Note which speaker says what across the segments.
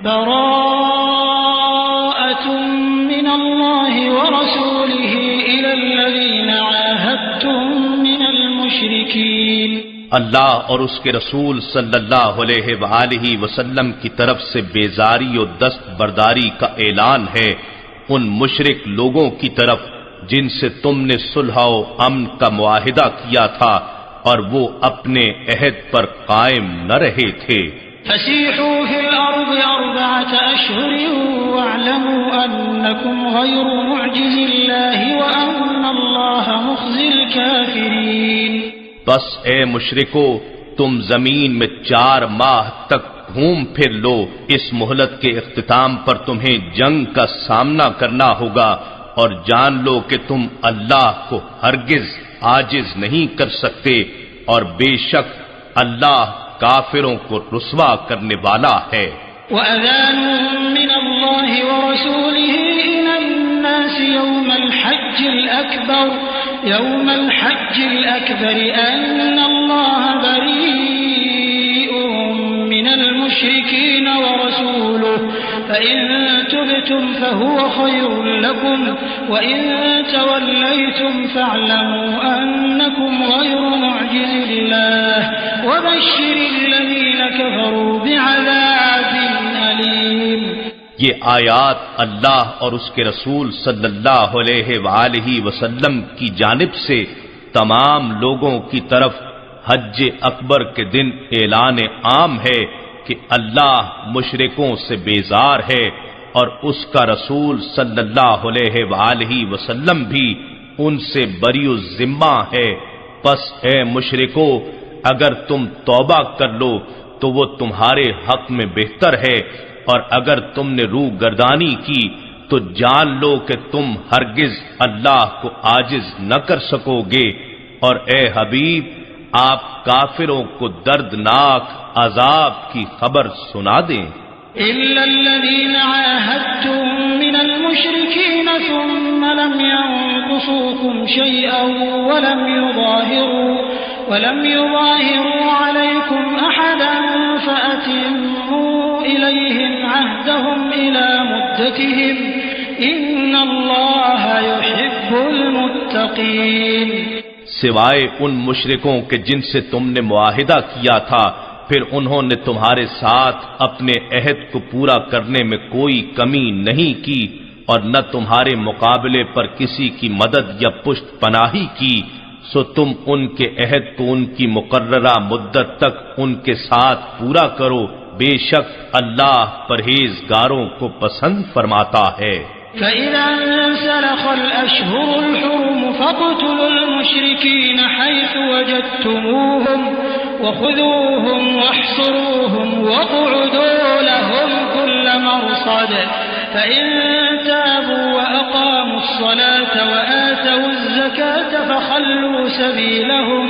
Speaker 1: براءة من اللہ ورسولہ الی الذین عاہدتم من المشرکین،
Speaker 2: اللہ اور اس کے رسول صلی اللہ علیہ وآلہ وسلم کی طرف سے بیزاری و دست برداری کا اعلان ہے ان مشرک لوگوں کی طرف جن سے تم نے صلح و امن کا معاہدہ کیا تھا اور وہ اپنے عہد پر قائم نہ رہے تھے۔
Speaker 1: فسیحوا فی الارض اربعة اشہر واعلموا انکم غیر معجز اللہ وان اللہ مخزی الکافرین،
Speaker 2: بس اے مشرکو تم زمین میں 4 ماہ تک گھوم پھر لو، اس مہلت کے اختتام پر تمہیں جنگ کا سامنا کرنا ہوگا، اور جان لو کہ تم اللہ کو ہرگز عاجز نہیں کر سکتے، اور بے شک اللہ کافروں کو رسوا کرنے والا ہے۔
Speaker 1: وَأَذَانٌ مِّنَ اللَّهِ وَرَسُولِهِ إِلَى النَّاسِ يَوْمَ الْحَجِّ الْأَكْبَرِ أَنَّ اللَّهَ بَرِيءٌ مِّنَ الْمُشْرِكِينَ وَرَسُولُهُ فَإِن تُبْتُمْ فَهُوَ خَيْرٌ لَكُمْ وَإِن تَوَلَّيْتُمْ فَاعْلَمُوا أَنَّكُمْ غَيْرُ مُعْجِزِ اللَّهِ وَبَشِّرِ الَّذِينَ كَفَرُوا بِعَذَابٍ أَلِيمٍ۔
Speaker 2: یہ آیات اللہ اور اس کے رسول صلی اللہ علیہ وآلہ وسلم کی جانب سے تمام لوگوں کی طرف حج اکبر کے دن اعلان عام ہے کہ اللہ مشرکوں سے بیزار ہے اور اس کا رسول صلی اللہ علیہ وآلہ وسلم بھی ان سے بری الذمہ ہے، پس اے مشرکو اگر تم توبہ کر لو تو وہ تمہارے حق میں بہتر ہے، اور اگر تم نے روح گردانی کی تو جان لو کہ تم ہرگز اللہ کو عاجز نہ کر سکو گے، اور اے حبیب آپ کافروں کو دردناک عذاب کی خبر سنا دیں۔
Speaker 1: إِلَّا الَّذِينَ عَاهَدتُّم مِّنَ الْمُشْرِكِينَ ثُمَّ لَمْ يَنقُصُوكُمْ شَيْئًا وَلَمْ يُظَاهِرُوا عَلَيْكُمْ أَحَدًا فَأَتِمُّوا إِلَيْهِمْ عَهْدَهُمْ إِلَى مُدَّتِهِمْ إِنَّ اللَّهَ يُحِبُّ الْمُتَّقِينَ،
Speaker 2: سوائے ان مشرکوں کے جن سے تم نے معاہدہ کیا تھا، پھر انہوں نے تمہارے ساتھ اپنے عہد کو پورا کرنے میں کوئی کمی نہیں کی اور نہ تمہارے مقابلے پر کسی کی مدد یا پشت پناہی کی، سو تم ان کے عہد کو ان کی مقررہ مدت تک ان کے ساتھ پورا کرو، بے شک اللہ پرہیزگاروں کو پسند فرماتا ہے۔
Speaker 1: فَإِذَا انسَلَخَ الْأَشْهُرُ الْحُرُمُ فَاقْتُلُوا الْمُشْرِكِينَ حَيْثُ وَجَدتُّمُوهُمْ وَخُذُوهُمْ وَاحْصُرُوهُمْ وَاقْعُدُوا لَهُمْ كُلَّ مَرْصَدٍ فَإِن تَابُوا وَأَقَامُوا الصَّلَاةَ وَآتَوُا الزَّكَاةَ فَخَلُّوا سَبِيلَهُمْ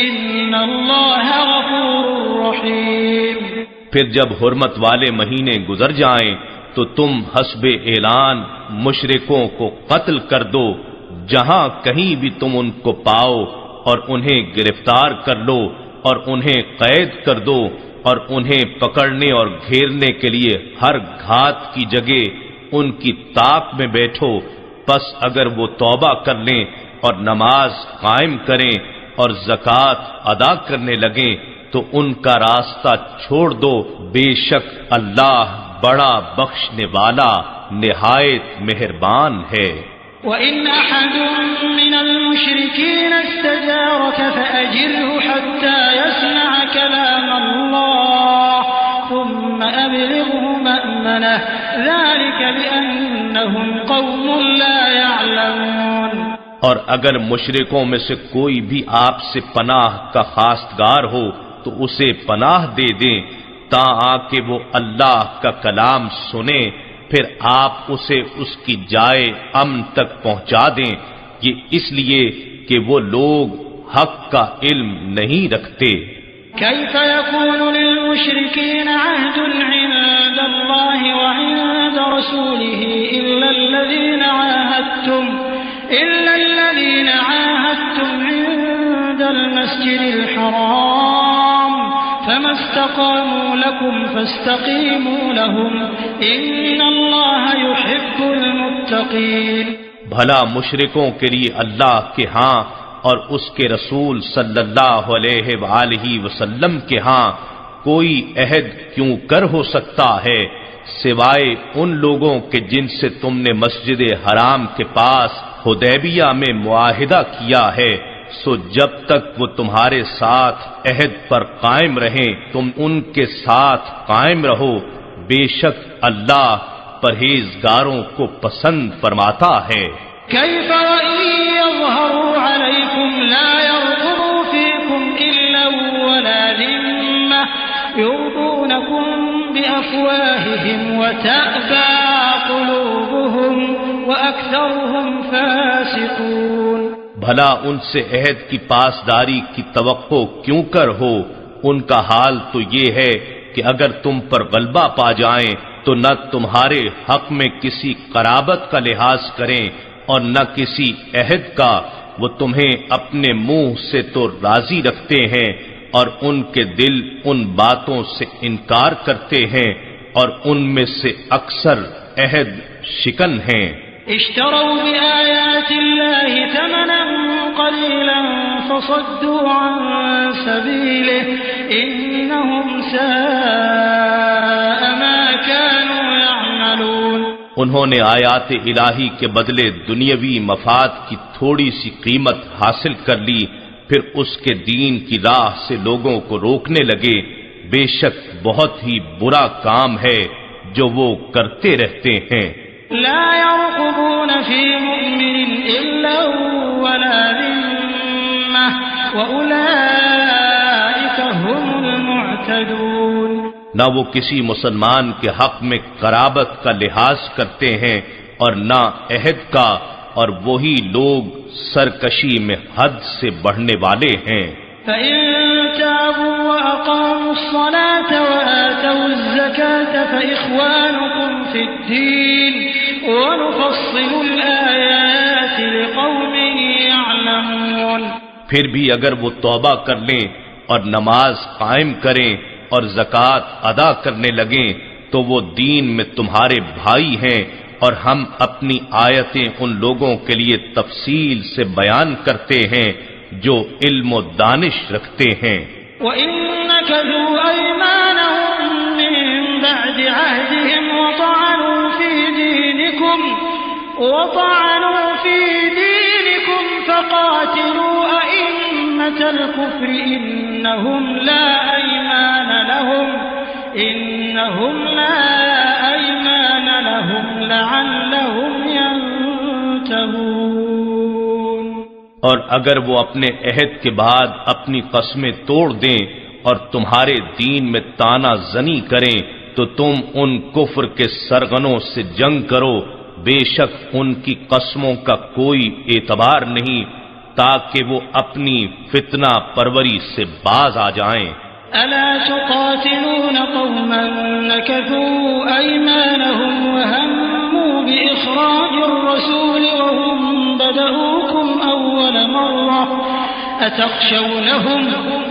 Speaker 1: إِنَّ اللَّهَ غَفُورٌ رَّحِيمٌ۔
Speaker 2: پھر جب حرمت والے مہینے گزر جائیں تو تم حسب اعلان مشرکوں کو قتل کر دو جہاں کہیں بھی تم ان کو پاؤ، اور انہیں گرفتار کر لو اور انہیں قید کر دو، اور انہیں پکڑنے اور گھیرنے کے لیے ہر گھات کی جگہ ان کی طاق میں بیٹھو، پس اگر وہ توبہ کر لیں اور نماز قائم کریں اور زکوٰۃ ادا کرنے لگیں تو ان کا راستہ چھوڑ دو، بے شک اللہ بڑا بخشنے والا نہایت مہربان ہے۔
Speaker 1: وَإِنْ أَحَدٌ مِّنَ الْمُشْرِكِينَ اسْتَجَارَكَ فَأَجِرْهُ حَتَّى يَسْمَعَ كَلَامَ اللَّهِ ثُمَّ أَبْلِغْهُ مَأْمَنَهُ ذَلِكَ بِأَنَّهُمْ قَوْمٌ لَّا يَعْلَمُونَ،
Speaker 2: اور اگر مشرکوں میں سے کوئی بھی آپ سے پناہ کا خواستگار ہو تو اسے پناہ دے دیں تاں کہ وہ اللہ کا کلام سنیں، پھر آپ اسے اس کی جائے امن تک پہنچا دیں، یہ اس لیے کہ وہ لوگ حق کا علم نہیں رکھتے۔
Speaker 1: كيف يكون للمشركين عهد عند الله وعند رسوله إلا الذين عاهدتم عند المسجد الحرام فما استقاموا لكم فاستقيموا لهم إن الله يحب المتقين۔
Speaker 2: بھلا مشرکوں کے لیے اللہ کے ہاں اور اس کے رسول صلی اللہ علیہ وآلہ وسلم کے ہاں کوئی عہد کیوں کر ہو سکتا ہے سوائے ان لوگوں کے جن سے تم نے مسجد حرام کے پاس حدیبیہ میں معاہدہ کیا ہے، سو جب تک وہ تمہارے ساتھ عہد پر قائم رہیں تم ان کے ساتھ قائم رہو، بے شک اللہ پرہیزگاروں کو پسند فرماتا ہے۔
Speaker 1: كيف وإن يظهروا عليكم لا يرقبوا فيكم إلا ولا ذمة يرضونكم بأفواههم وتأبى قلوبهم وأكثرهم فاسقون۔
Speaker 2: بھلا ان سے عہد کی پاسداری کی توقع کیوں کر ہو؟ ان کا حال تو یہ ہے کہ اگر تم پر غلبہ پا جائیں تو نہ تمہارے حق میں کسی قرابت کا لحاظ کریں اور نہ کسی عہد کا، وہ تمہیں اپنے منہ سے تو راضی رکھتے ہیں اور ان کے دل ان باتوں سے انکار کرتے ہیں اور ان میں سے اکثر عہد شکن ہیں۔
Speaker 1: اشتروا بآيات الله ثمنا قليلا فصدوا عن سبيله إنهم ساء ما كانوا يعملون۔
Speaker 2: انہوں نے آیات الہی کے بدلے دنیاوی مفاد کی تھوڑی سی قیمت حاصل کر لی، پھر اس کے دین کی راہ سے لوگوں کو روکنے لگے، بے شک بہت ہی برا کام ہے جو وہ کرتے رہتے ہیں۔
Speaker 1: لا يرقبون في مؤمن إلا ولا ذمة وأولئك هم المعتدون۔
Speaker 2: نہ وہ کسی مسلمان کے حق میں قرابت کا لحاظ کرتے ہیں اور نہ عہد کا، اور وہی لوگ سرکشی میں حد سے بڑھنے والے ہیں۔
Speaker 1: فَإِن تَابُوا وَأَقَامُوا الصَّلَاةَ وَآتَوُا الزَّكَاةَ فَإِخْوَانُكُمْ فِي الدِّينِ وَنُفَصِّلُ الْآيَاتِ لِقَوْمٍ يَعْلَمُونَ۔ پھر
Speaker 2: بھی اگر وہ توبہ کر لیں اور نماز قائم کریں اور زکوٰۃ ادا کرنے لگیں تو وہ دین میں تمہارے بھائی ہیں، اور ہم اپنی آیتیں ان لوگوں کے لیے تفصیل سے بیان کرتے ہیں جو علم و دانش رکھتے ہیں۔
Speaker 1: وَإِن نَكَثُوا أَيْمَانَهُم مِّن بَعْدِ عَهْدِهِمْ وَطَعَنُوا فِي دِينِكُمْ فَقَاتِلُوا أَئِمَّةَ الْكُفْرِ إِنَّهُمْ لَا أَيْمَانَ لَهُمْ لَعَلَّهُمْ يَنْتَهُونَ۔
Speaker 2: اور اگر وہ اپنے عہد کے بعد اپنی قسمیں توڑ دیں اور تمہارے دین میں طعنہ زنی کریں تو تم ان کفر کے سرغنوں سے جنگ کرو، بے شک ان کی قسموں کا کوئی اعتبار نہیں تاکہ وہ اپنی فتنہ پروری سے باز آ جائیں۔
Speaker 1: ألا تقاتلون قوما نكثوا أيمانهم وهموا بإخراج الرسول وهم بدؤوكم أول مرة أتخشونهم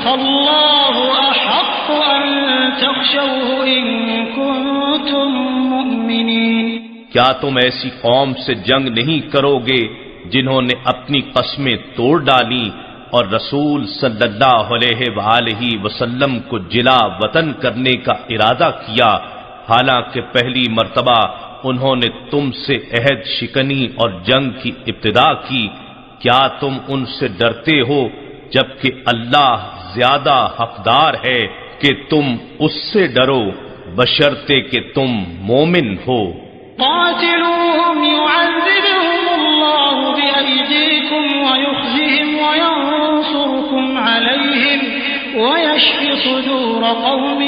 Speaker 1: فالله أحق أن تخشوه إن كنتم مؤمنين۔
Speaker 2: کیا تم ایسی قوم سے جنگ نہیں کرو گے جنہوں نے اپنی قسمیں توڑ ڈالی اور رسول صلی اللہ علیہ وآلہ وسلم کو جلا وطن کرنے کا ارادہ کیا، حالانکہ پہلی مرتبہ انہوں نے تم سے عہد شکنی اور جنگ کی ابتدا کی؟ کیا تم ان سے ڈرتے ہو جبکہ اللہ زیادہ حقدار ہے کہ تم اس سے ڈرو بشرطے کہ تم مومن ہو۔
Speaker 1: قاتلوهم يعذبهم الله بأيديكم ويخزهم وينصركم عليهم ويشفي صدور قوم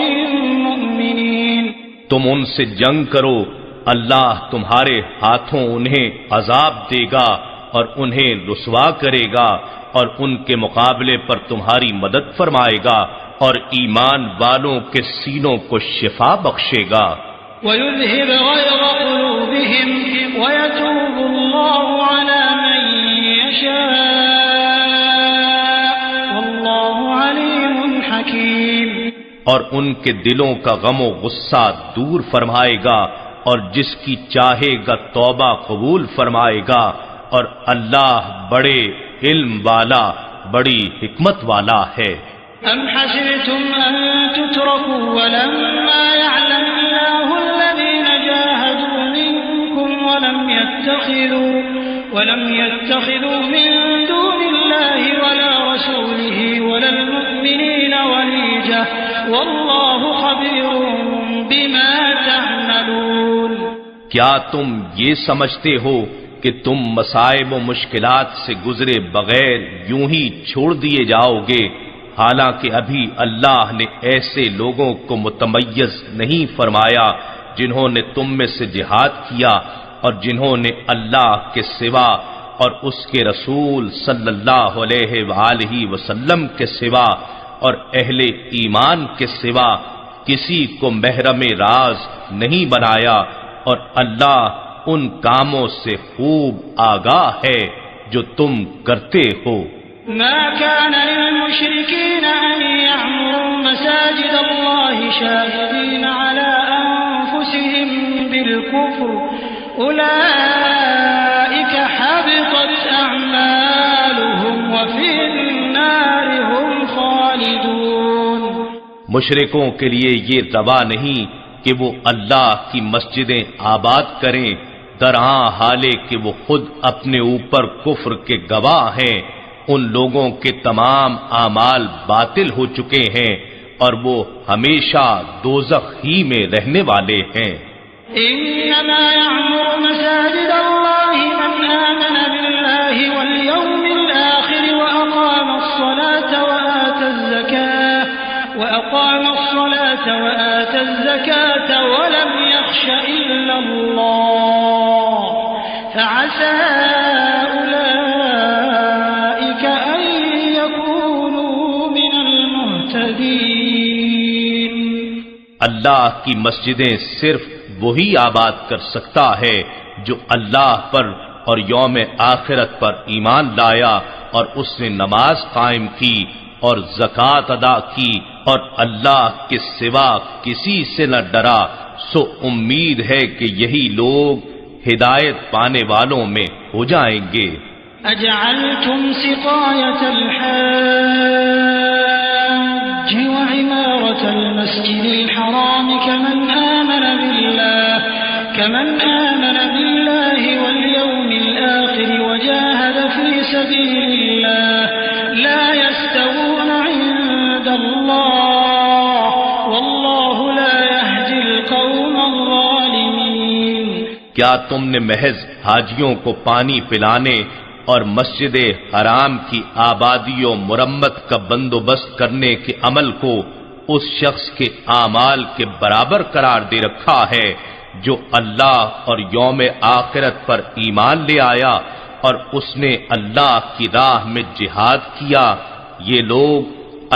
Speaker 1: مؤمنين۔
Speaker 2: تم ان سے جنگ کرو، اللہ تمہارے ہاتھوں انہیں عذاب دے گا اور انہیں رسوا کرے گا اور ان کے مقابلے پر تمہاری مدد فرمائے گا اور ایمان والوں کے سینوں کو شفا بخشے گا۔
Speaker 1: وَيُذْهِبْ غَيْظَ قُلُوبِهِمْ وَيَتُوبُ اللَّهُ عَلَى مَن يَشَاءُ وَاللَّهُ عَلِيمٌ حَكِيمٌ۔
Speaker 2: اور ان کے دلوں کا غم و غصہ دور فرمائے گا، اور جس کی چاہے گا توبہ قبول فرمائے گا، اور اللہ بڑے علم والا، بڑی حکمت والا ہے۔
Speaker 1: أم حسبتم أن تتركوا ولما يعلم الله الذين جاهدوا منكم ولم يتخذوا من دون الله ولا رسوله ولا المؤمنين وليجة والله خبير بما تعملون۔
Speaker 2: کیا تم یہ سمجھتے ہو کہ تم مصائب و مشکلات سے گزرے بغیر یوں ہی چھوڑ دیے جاؤ گے، حالانکہ ابھی اللہ نے ایسے لوگوں کو متمیز نہیں فرمایا جنہوں نے تم میں سے جہاد کیا اور جنہوں نے اللہ کے سوا اور اس کے رسول صلی اللہ علیہ وآلہ وسلم کے سوا اور اہل ایمان کے سوا کسی کو محرم راز نہیں بنایا، اور اللہ ان کاموں سے خوب آگاہ ہے جو تم کرتے ہو۔
Speaker 1: ما كان للمشركين أن يعمروا مساجد الله شاهدين على أنفسهم بالكفر أولئك حبطت أعمالهم وفي النار هم خالدون۔
Speaker 2: مشرکوں کے لیے یہ روا نہیں کہ وہ اللہ کی مسجدیں آباد کریں، درہاں حالے کہ وہ خود اپنے اوپر کفر کے گواہ ہیں۔ ان لوگوں کے تمام اعمال باطل ہو چکے ہیں اور وہ ہمیشہ دوزخ ہی میں رہنے والے ہیں۔
Speaker 1: انما يعمر مساجد الله من آمن بالله واليوم الآخر وأقام الصلاة وآتى الزكاة ولم يخش إلا الله فعسى
Speaker 2: اللہ کی مسجدیں صرف وہی آباد کر سکتا ہے جو اللہ پر اور یوم آخرت پر ایمان لایا اور اس نے نماز قائم کی اور زکوٰۃ ادا کی اور اللہ کے سوا کسی سے نہ ڈرا، سو امید ہے کہ یہی لوگ ہدایت پانے والوں میں ہو جائیں گے۔
Speaker 1: اجعلتم سقایۃ الحاج وعمارة المسجد الحرام كمن آمن بالله واليوم الآخر وجاهد في سبيل الله لا يستوون عند الله والله لا يهدي القوم الظالمين۔
Speaker 2: کیا تم نے محض حاجیوں کو پانی پلانے اور مسجد حرام کی آبادی و مرمت کا بندوبست کرنے کے عمل کو اس شخص کے اعمال کے برابر قرار دے رکھا ہے جو اللہ اور یوم آخرت پر ایمان لے آیا اور اس نے اللہ کی راہ میں جہاد کیا؟ یہ لوگ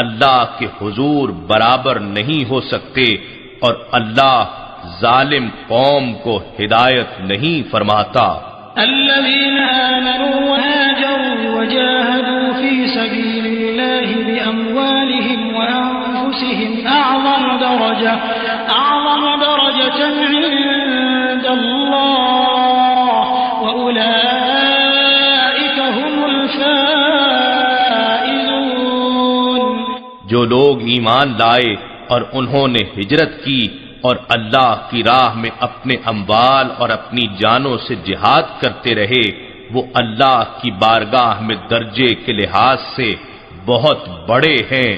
Speaker 2: اللہ کے حضور برابر نہیں ہو سکتے اور اللہ ظالم قوم کو ہدایت نہیں فرماتا۔
Speaker 1: الذين آمنوا وهاجروا وجاهدوا في سبيل الله بأموالهم وأنفسهم أعظم درجة عند الله وأولئك هم الفائزون۔
Speaker 2: جو لوگ ایمان لائے اور انہوں نے ہجرت کی اور اللہ کی راہ میں اپنے اموال اور اپنی جانوں سے جہاد کرتے رہے، وہ اللہ کی بارگاہ میں درجے کے لحاظ سے بہت بڑے ہیں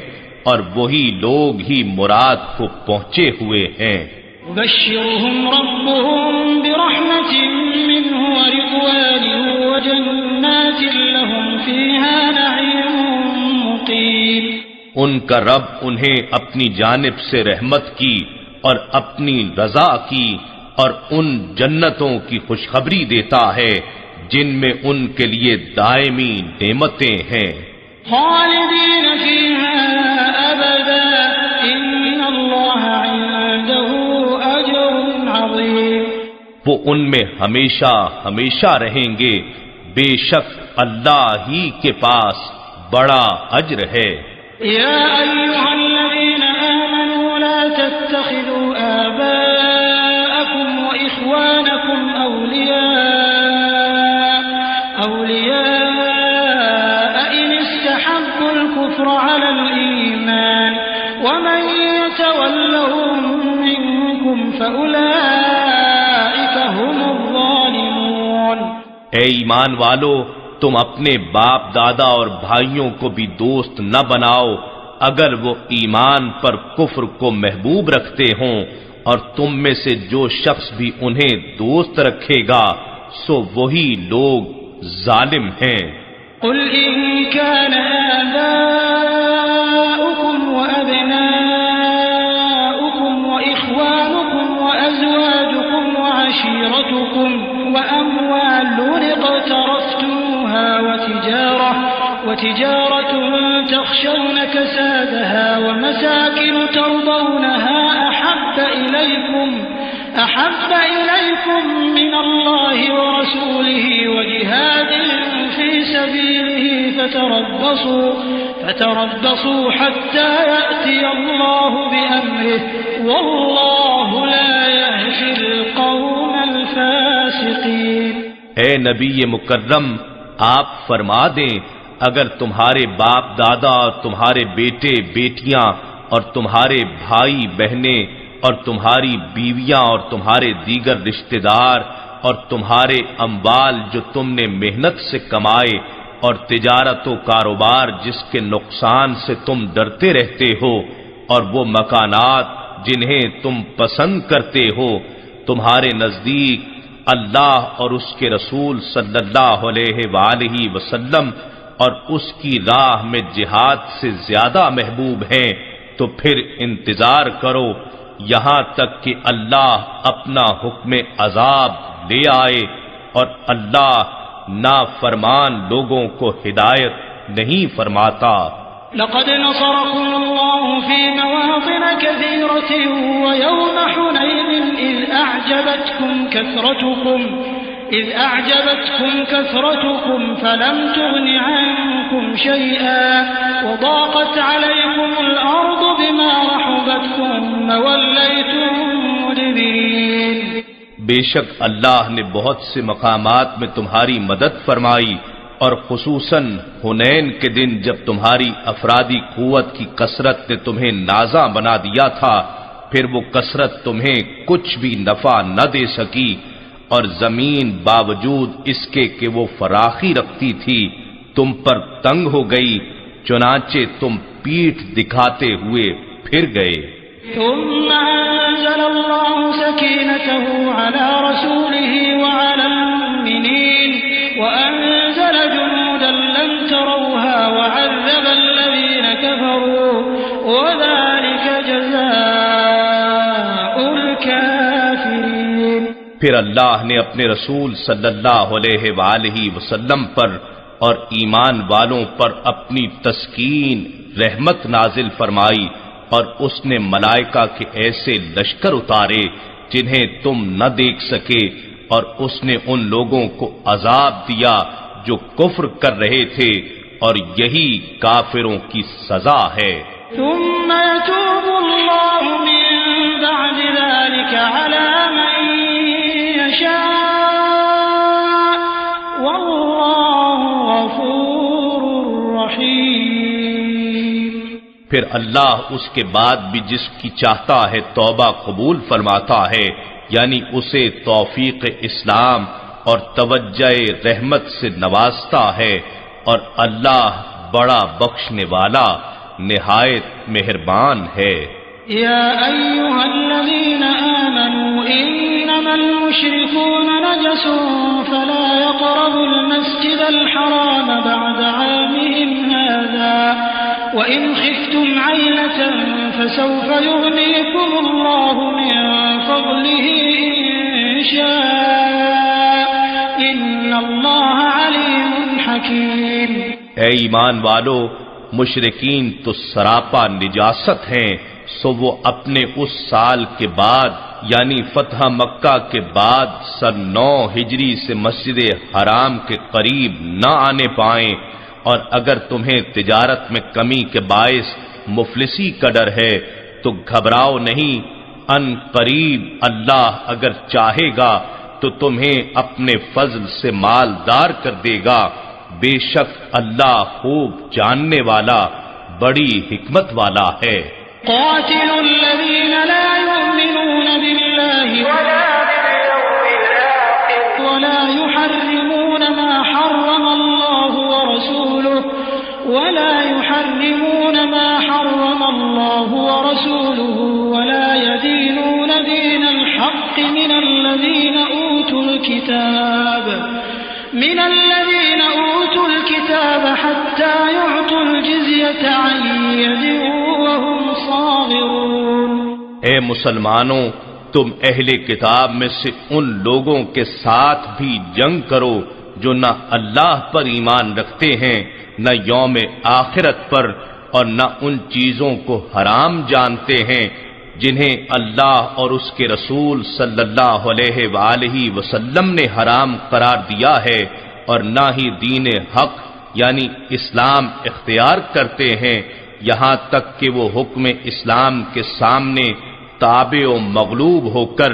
Speaker 2: اور وہی لوگ ہی مراد کو پہنچے ہوئے ہیں۔
Speaker 1: يبشرهم ربهم برحمة منه ورضوان وجنات لهم فيها نعيم مقيم۔
Speaker 2: ان کا رب انہیں اپنی جانب سے رحمت کی اور اپنی رضا کی اور ان جنتوں کی خوشخبری دیتا ہے جن میں ان کے لیے دائمی نعمتیں ہیں۔
Speaker 1: خالدین فیہا ابدا ان اللہ عنده اجر عظیم۔
Speaker 2: وہ ان میں ہمیشہ ہمیشہ رہیں گے، بے شک اللہ ہی کے پاس بڑا اجر ہے۔
Speaker 1: یا ایھا الذین آمنوا تتخذوا آباءكم وإخوانكم أولياء إن استحبوا الكفر على الإيمان ومن يتولهم منكم فأولئك هم الظالمون۔
Speaker 2: اے ایمان والو، تم اپنے باپ دادا اور بھائیوں کو بھی دوست نہ بناؤ اگر وہ ایمان پر کفر کو محبوب رکھتے ہوں، اور تم میں سے جو شخص بھی انہیں دوست رکھے گا سو وہی لوگ ظالم ہیں۔
Speaker 1: قل إن كان آباؤكم وأبناؤكم وإخوانكم وأزواجكم وعشيرتكم وأموال اقترفتموها وتجارة تخشون كسادها ومساكن ترضونها أحب إليكم من الله ورسوله وجهاد في سبيله فتربصوا حتى يأتي الله بأمره والله لا يهدي القوم الفاسقين۔
Speaker 2: اے نبی مکرم، آپ فرما دیں اگر تمہارے باپ دادا اور تمہارے بیٹے بیٹیاں اور تمہارے بھائی بہنیں اور تمہاری بیویاں اور تمہارے دیگر رشتہ دار اور تمہارے اموال جو تم نے محنت سے کمائے اور تجارت و کاروبار جس کے نقصان سے تم ڈرتے رہتے ہو اور وہ مکانات جنہیں تم پسند کرتے ہو تمہارے نزدیک اللہ اور اس کے رسول صلی اللہ علیہ وآلہ وسلم اور اس کی راہ میں جہاد سے زیادہ محبوب ہیں تو پھر انتظار کرو یہاں تک کہ اللہ اپنا حکم عذاب لے آئے، اور اللہ نافرمان لوگوں کو ہدایت نہیں فرماتا۔
Speaker 1: لقد نصركم الله في مواطن كثيرة ويوم حنين إذ أعجبتكم كثرتكم فلم تغن عنكم شيئا وضاقت عليكم الأرض بما رحبت ثم وليتم مدبرين۔
Speaker 2: بے شک اللہ نے بہت سے مقامات میں تمہاری مدد فرمائی، اور خصوصاً حنین کے دن جب تمہاری افرادی قوت کی کثرت نے تمہیں نازاں بنا دیا تھا، پھر وہ کثرت تمہیں کچھ بھی نفع نہ دے سکی، اور زمین باوجود اس کے کہ وہ فراخی رکھتی تھی تم پر تنگ ہو گئی، چنانچہ تم پیٹھ دکھاتے ہوئے پھر گئے۔
Speaker 1: ثم أنزل الله سكينته على رسوله وعلى المؤمنين وأنزل جنودا لم تروها وعذب الذين كفروا وذلك جزاء الكافرين۔
Speaker 2: پھر اللہ نے اپنے رسول صلی اللہ علیہ وآلہ وسلم پر اور ایمان والوں پر اپنی تسکین رحمت نازل فرمائی، اور اس نے ملائکہ کے ایسے لشکر اتارے جنہیں تم نہ دیکھ سکے، اور اس نے ان لوگوں کو عذاب دیا جو کفر کر رہے تھے، اور یہی کافروں کی سزا ہے۔
Speaker 1: ثم يتوب الله من بعد ذلك على من يشاء والله غفور رحيم۔
Speaker 2: پھر اللہ اس کے بعد بھی جس کی چاہتا ہے توبہ قبول فرماتا ہے، یعنی اسے توفیق اسلام اور توجہ رحمت سے نوازتا ہے، اور اللہ بڑا بخشنے والا نہایت مہربان ہے۔
Speaker 1: یا ایھا الذین آمنوا انما المشركون نجس فلا يقربوا المسجد الحرام بعد عامهم هذا وإن خفتم عيلة فسوف يغنيكم الله من فضله إن شاء إن الله عليم حكيم۔
Speaker 2: اے ایمان والو، مشرکین تو سراپا نجاست ہیں، سو وہ اپنے اس سال کے بعد یعنی فتح مکہ کے بعد سن 9 ہجری سے مسجد حرام کے قریب نہ آنے پائیں، اور اگر تمہیں تجارت میں کمی کے باعث مفلسی کا ڈر ہے تو گھبراؤ نہیں، ان قریب اللہ اگر چاہے گا تو تمہیں اپنے فضل سے مالدار کر دے گا، بے شک اللہ خوب جاننے والا، بڑی حکمت والا ہے۔
Speaker 1: قاتل الذین لا یؤمنون باللہ ولا يحرمون ما حرم الله ورسوله ولا يدينون دين الحق من الذين أوتوا الكتاب حتى يعطوا الجزية عن يد وهم صاغرون۔
Speaker 2: اے مسلمانوں، تم اہل کتاب میں سے ان لوگوں کے ساتھ بھی جنگ کرو جو نہ اللہ پر ایمان رکھتے ہیں، نہ یوم آخرت پر، اور نہ ان چیزوں کو حرام جانتے ہیں جنہیں اللہ اور اس کے رسول صلی اللہ علیہ وآلہ وسلم نے حرام قرار دیا ہے، اور نہ ہی دین حق یعنی اسلام اختیار کرتے ہیں، یہاں تک کہ وہ حکم اسلام کے سامنے تابع و مغلوب ہو کر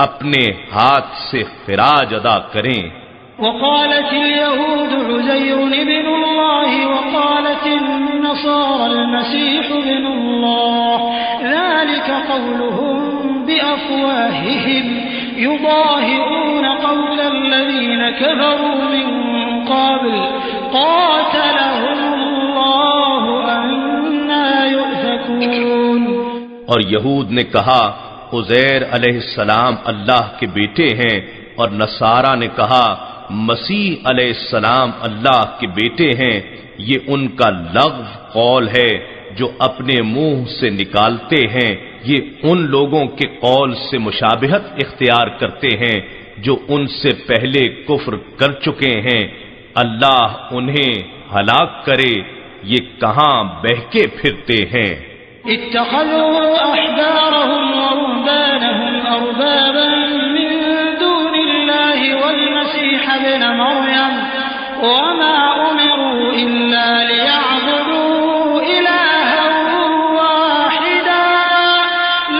Speaker 2: اپنے ہاتھ سے خراج ادا کریں۔
Speaker 1: وقالت اليهود عزير ابن الله وقالت النصارى المسيح ابن الله ذلك قولهم بأفواههم يضاهئون قول الذين كفروا من قبل قاتلهم الله أنى يؤفكون۔
Speaker 2: اور یہود نے کہا عزیر علیہ السلام اللہ کے بیٹے ہیں، اور نصارہ نے کہا مسیح علیہ السلام اللہ کے بیٹے ہیں، یہ ان کا لغو قول ہے جو اپنے منہ سے نکالتے ہیں، یہ ان لوگوں کے قول سے مشابہت اختیار کرتے ہیں جو ان سے پہلے کفر کر چکے ہیں، اللہ انہیں ہلاک کرے، یہ کہاں بہکے پھرتے ہیں۔
Speaker 1: اتخذوا احبارهم ورهبانهم اربابا من دون الله والمسيح ابن مريم وما امروا الا ليعبدوا الها واحدا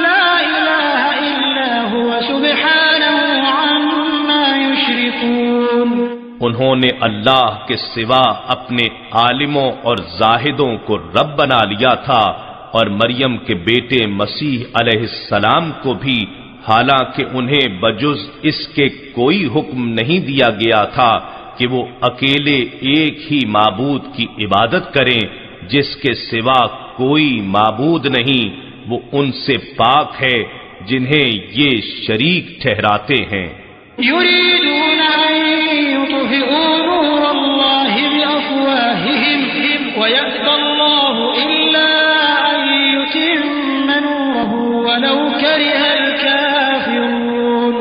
Speaker 1: لا اله الا هو سبحانه عما يشركون۔
Speaker 2: انہوں نے اللہ کے سوا اپنے عالموں اور زاہدوں کو رب بنا لیا تھا، اور مریم کے بیٹے مسیح علیہ السلام کو بھی، حالانکہ انہیں بجز اس کے کوئی حکم نہیں دیا گیا تھا کہ وہ اکیلے ایک ہی معبود کی عبادت کریں جس کے سوا کوئی معبود نہیں، وہ ان سے پاک ہے جنہیں یہ شریک ٹھہراتے ہیں۔
Speaker 1: يريدون أن يطفئوا نور الله بأفواههم ويأبى الله إلا أن يتم نوره ولو كره الكافرون۔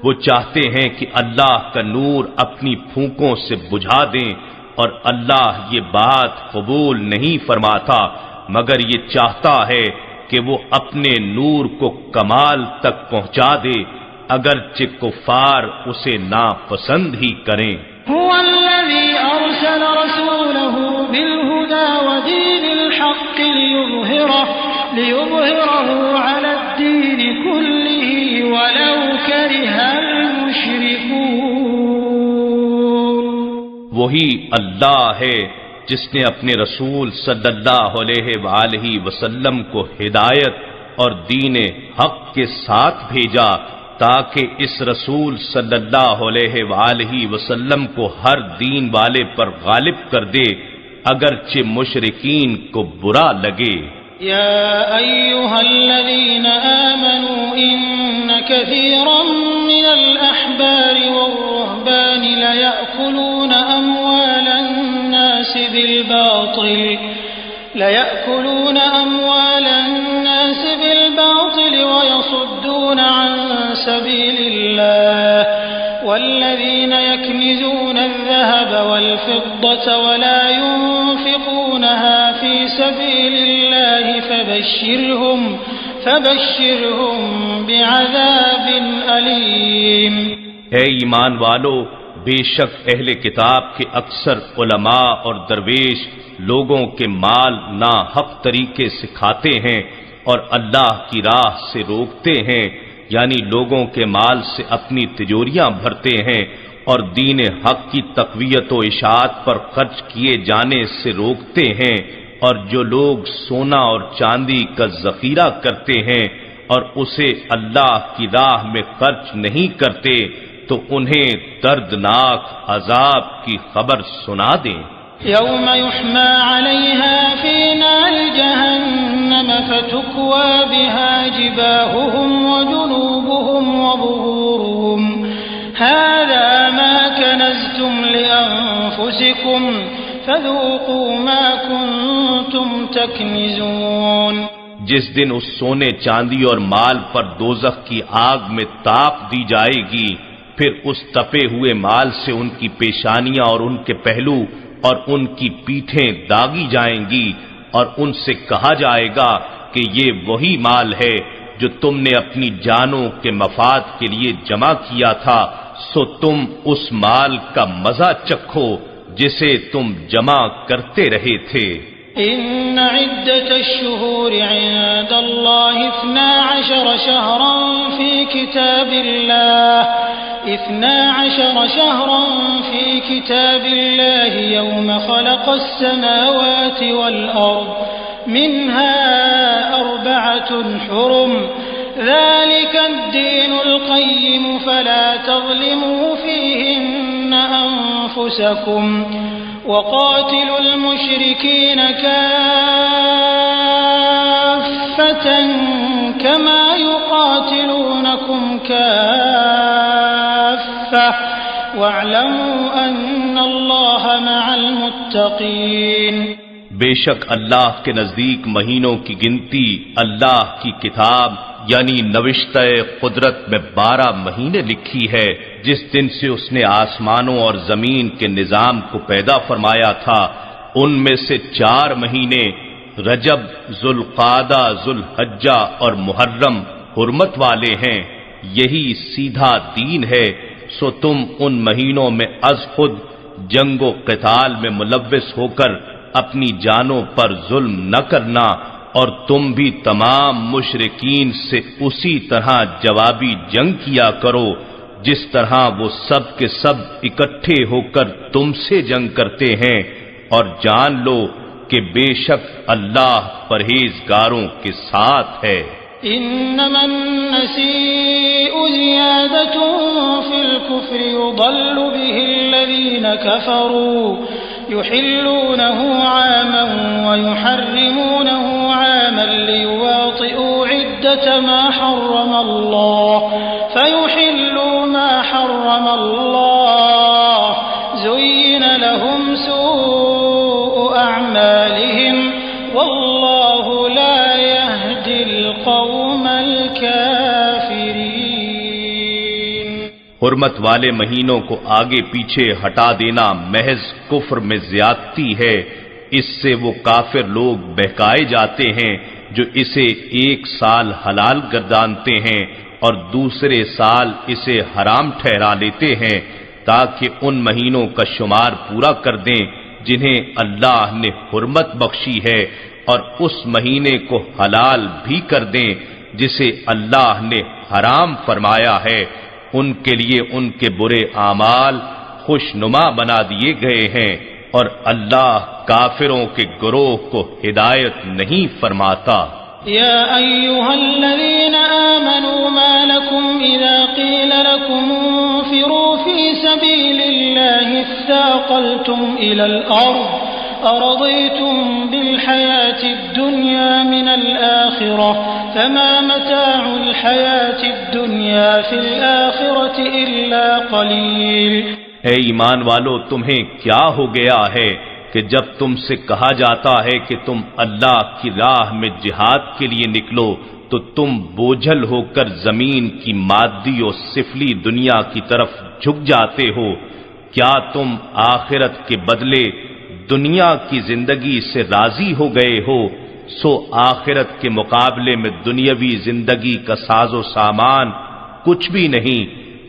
Speaker 2: وہ چاہتے ہیں کہ اللہ کا نور اپنی پھونکوں سے بجھا دیں، اور اللہ یہ بات قبول نہیں فرماتا مگر یہ چاہتا ہے کہ وہ اپنے نور کو کمال تک پہنچا دے، اگرچہ کفار اسے ناپسند ہی کریں۔
Speaker 1: هو الذي أرسل رسوله بالهدى ودين الحق ليظهره على الدين كله ولو كره المشركون۔
Speaker 2: وہی اللہ ہے جس نے اپنے رسول صلی اللہ علیہ وآلہ وسلم کو ہدایت اور دین حق کے ساتھ بھیجا تاکہ اس رسول صلی اللہ علیہ وآلہ وسلم کو ہر دین والے پر غالب کر دے اگرچہ مشرکین کو برا لگے۔
Speaker 1: یا ایھا الذین آمنوا ان کثیرا من الاحبار والرهبان ليأكلون أموال الناس بالباطل ويصدون عن سبيل الله والذين يكنزون الذهب والفضة ولا ينفقونها في سبيل الله فبشرهم بعذاب أليم۔
Speaker 2: اے ایمان والو، بے شک اہل کتاب کے اکثر علماء اور درویش لوگوں کے مال ناحق طریقے سے کھاتے ہیں، اور اللہ کی راہ سے روکتے ہیں، یعنی لوگوں کے مال سے اپنی تجوریاں بھرتے ہیں اور دین حق کی تقویت و اشاعت پر خرچ کیے جانے سے روکتے ہیں، اور جو لوگ سونا اور چاندی کا ذخیرہ کرتے ہیں اور اسے اللہ کی راہ میں خرچ نہیں کرتے تو انہیں دردناک عذاب کی خبر سنا دیں۔
Speaker 1: يوم يحمى عليها في نار جهنم فتكوى بها جباههم وجنوبهم وظهورهم هذا ما كنزتم لأنفسكم فذوقوا ما كنتم تكنزون۔
Speaker 2: جس دن اس سونے چاندی اور مال پر دوزخ کی آگ میں تاپ دی جائے گی، پھر اس تپے ہوئے مال سے ان کی پیشانیاں اور ان کے پہلو اور ان کی پیٹھیں داغی جائیں گی، اور ان سے کہا جائے گا کہ یہ وہی مال ہے جو تم نے اپنی جانوں کے مفاد کے لیے جمع کیا تھا، سو تم اس مال کا مزہ چکھو جسے تم جمع کرتے رہے تھے۔
Speaker 1: إن عدة الشهور عند الله 12 شهرا في كتاب الله يوم خلق السماوات والأرض منها 4 حرم ذلك الدين القيم فلا تظلموا فيهن أنفسكم وقاتلوا المشركين كافة كما يقاتلونكم كافة واعلموا أن الله مع المتقين۔
Speaker 2: بے شک اللہ کے نزدیک مہینوں کی گنتی اللہ کی کتاب یعنی نوشتہ قدرت میں 12 مہینے لکھی ہے، جس دن سے اس نے آسمانوں اور زمین کے نظام کو پیدا فرمایا تھا۔ ان میں سے 4 مہینے رجب، ذوالقعدہ، ذوالحجہ اور محرم حرمت والے ہیں، یہی سیدھا دین ہے، سو تم ان مہینوں میں از خود جنگ و قتال میں ملوث ہو کر اپنی جانوں پر ظلم نہ کرنا، اور تم بھی تمام مشرکین سے اسی طرح جوابی جنگ کیا کرو جس طرح وہ سب کے سب اکٹھے ہو کر تم سے جنگ کرتے ہیں، اور جان لو کہ بے شک اللہ پرہیزگاروں کے ساتھ ہے۔
Speaker 1: انما النسيء زيادة في الكفر يضل به الذين كفروا يحلونه عاما ويحرمونه عاما ليواطئوا عدة ما حرم الله فيحلوا ما حرم الله زين لهم سوء أعمالهم والله لا يهدي القوم الكافرين۔
Speaker 2: حرمت والے مہینوں کو آگے پیچھے ہٹا دینا محض کفر میں زیادتی ہے، اس سے وہ کافر لوگ بہکائے جاتے ہیں جو اسے 1 سال حلال گردانتے ہیں اور دوسرے سال اسے حرام ٹھہرا لیتے ہیں، تاکہ ان مہینوں کا شمار پورا کر دیں جنہیں اللہ نے حرمت بخشی ہے، اور اس مہینے کو حلال بھی کر دیں جسے اللہ نے حرام فرمایا ہے۔ ان کے لیے ان کے برے اعمال خوشنما بنا دیے گئے ہیں، اور اللہ کافروں کے گروہ کو ہدایت نہیں فرماتا۔
Speaker 1: يا أيها الذين آمنوا ما لكم إذا قيل لكم انفروا في سبيل الله اثاقلتم إلى الأرض أرضيتم بالحياة الدنيا من الآخرة فما متاع الحياة الدنيا في الآخرة إلا قليل۔
Speaker 2: اے ایمان والو، تمہیں کیا ہو گیا ہے کہ جب تم سے کہا جاتا ہے کہ تم اللہ کی راہ میں جہاد کے لیے نکلو تو تم بوجھل ہو کر زمین کی مادی اور سفلی دنیا کی طرف جھک جاتے ہو؟ کیا تم آخرت کے بدلے دنیا کی زندگی سے راضی ہو گئے ہو؟ سو آخرت کے مقابلے میں دنیاوی زندگی کا ساز و سامان کچھ بھی نہیں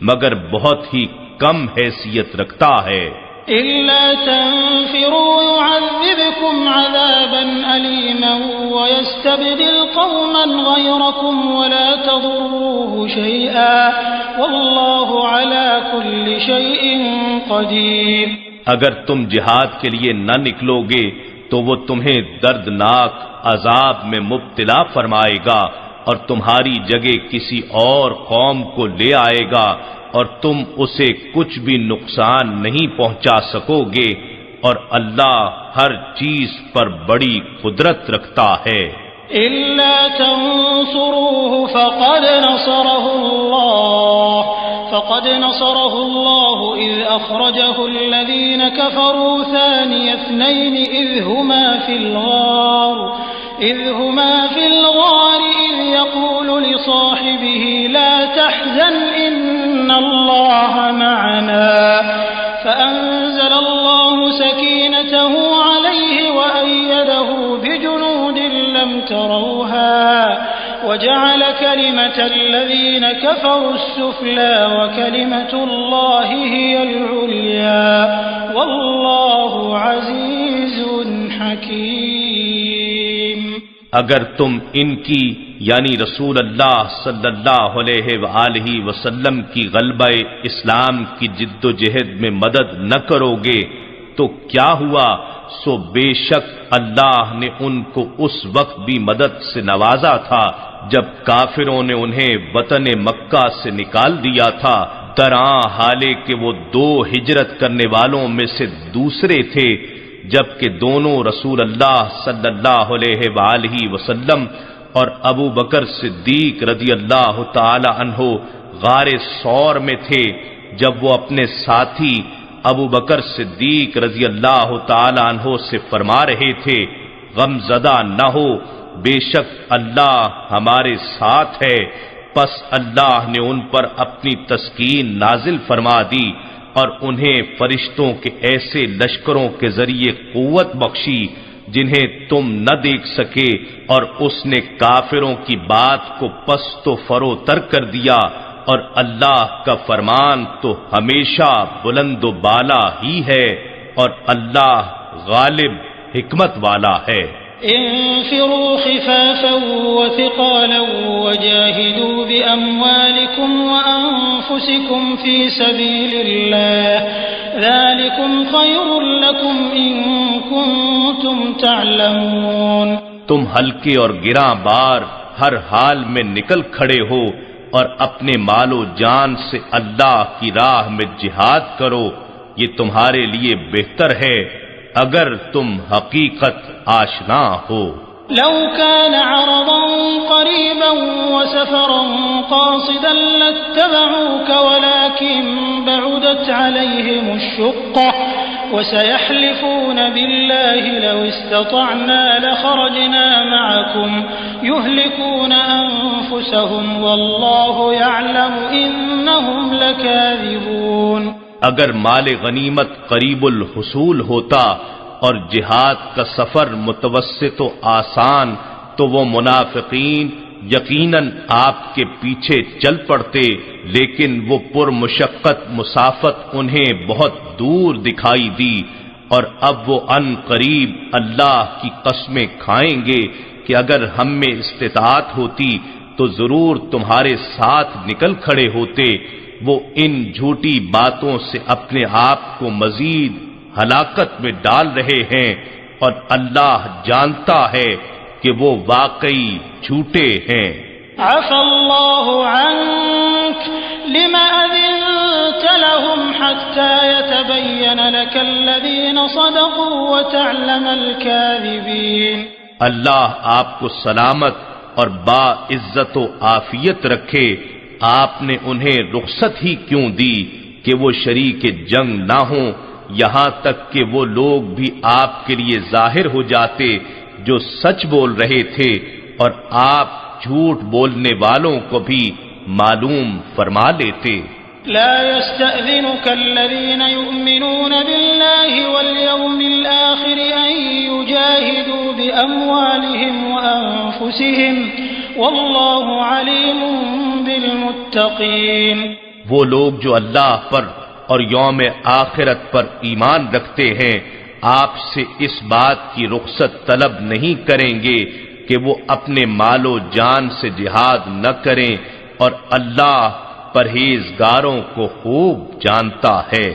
Speaker 2: مگر بہت ہی کم حیثیت رکھتا ہے۔
Speaker 1: إلا تنفروا يعذبكم عذابا أليما ويستبدل قوما غيركم ولا تضروه شيئا والله على كل شيء قدير.
Speaker 2: اگر تم جہاد کے لیے نہ نکلو گے تو وہ تمہیں دردناک عذاب میں مبتلا فرمائے گا اور تمہاری جگہ کسی اور قوم کو لے آئے گا اور تم اسے کچھ بھی نقصان نہیں پہنچا سکو گے، اور اللہ ہر چیز پر بڑی قدرت رکھتا ہے.
Speaker 1: إلا تنصروه فقد نصره الله إذ أخرجه الذين كفروا ثاني اثنين إذ هما في الغار إذ يقول لصاحبه لا تحزن إن الله معنا فأنزل الله سكينته عليه وأيده بجنود لم تروها وجعل كلمة الذين كفروا السفلى وكلمة الله هي العليا والله عزيز حكيم.
Speaker 2: اگر تم ان کی یعنی رسول اللہ صلی اللہ علیہ وآلہ وسلم کی غلبہ اسلام کی جد و جہد میں مدد نہ کرو گے تو کیا ہوا؟ سو بے شک اللہ نے ان کو اس وقت بھی مدد سے نوازا تھا جب کافروں نے انہیں وطن مکہ سے نکال دیا تھا، طرح حالے کہ وہ دو ہجرت کرنے والوں میں سے دوسرے تھے، جبکہ دونوں رسول اللہ صلی اللہ علیہ وآلہ وسلم اور ابو بکر صدیق رضی اللہ تعالی عنہ غار ثور میں تھے، جب وہ اپنے ساتھی ابو بکر صدیق رضی اللہ تعالی عنہ سے فرما رہے تھے، غم زدہ نہ ہو، بے شک اللہ ہمارے ساتھ ہے. پس اللہ نے ان پر اپنی تسکین نازل فرما دی اور انہیں فرشتوں کے ایسے لشکروں کے ذریعے قوت بخشی جنہیں تم نہ دیکھ سکے، اور اس نے کافروں کی بات کو پست و فروتر کر دیا، اور اللہ کا فرمان تو ہمیشہ بلند و بالا ہی ہے، اور اللہ غالب حکمت والا ہے.
Speaker 1: انفروا خفافا وثقالا وجاهدوا بأموالكم وأنفسكم في سبيل الله ذلكم خير لكم إن كنتم تعلمون.
Speaker 2: تم ہلکے اور گراں بار ہر حال میں نکل کھڑے ہو اور اپنے مال و جان سے اللہ کی راہ میں جہاد کرو، یہ تمہارے لیے بہتر ہے اگر تم حقیقت آشنا ہو.
Speaker 1: لو كان عرضا قريبا وسفرا قاصدا لاتبعوك ولكن بعدت عليهم الشقة وسيحلفون بالله لو استطعنا لخرجنا معكم يهلكون أنفسهم والله يعلم إنهم لكاذبون.
Speaker 2: اگر مال غنیمت قریب الحصول ہوتا اور جہاد کا سفر متوسط و آسان تو وہ منافقین یقیناً آپ کے پیچھے چل پڑتے، لیکن وہ پرمشقت مسافت انہیں بہت دور دکھائی دی، اور اب وہ ان قریب اللہ کی قسمیں کھائیں گے کہ اگر ہم میں استطاعت ہوتی تو ضرور تمہارے ساتھ نکل کھڑے ہوتے. وہ ان جھوٹی باتوں سے اپنے آپ کو مزید ہلاکت میں ڈال رہے ہیں، اور اللہ جانتا ہے کہ وہ واقعی جھوٹے ہیں.
Speaker 1: عفا اللہ عنک لما اذنت لهم حتى يتبين لك الذين صدقوا وتعلم الكاذبين.
Speaker 2: اللہ آپ کو سلامت اور با عزت و عافیت رکھے. آپ نے انہیں رخصت ہی کیوں دی کہ وہ شریک جنگ نہ ہوں، یہاں تک کہ وہ لوگ بھی آپ کے لیے ظاہر ہو جاتے جو سچ بول رہے تھے، اور آپ جھوٹ بولنے والوں کو بھی معلوم فرما لیتے.
Speaker 1: لا يستأذنك الذين يؤمنون بالله واليوم الآخر أن يجاهدوا بأموالهم وأنفسهم والله عليم بالمتقين.
Speaker 2: وہ لوگ جو اللہ پر اور یوم آخرت پر ایمان رکھتے ہیں آپ سے اس بات کی رخصت طلب نہیں کریں گے کہ وہ اپنے مال و جان سے جہاد نہ کریں، اور اللہ پرہیزگاروں کو خوب جانتا ہے۔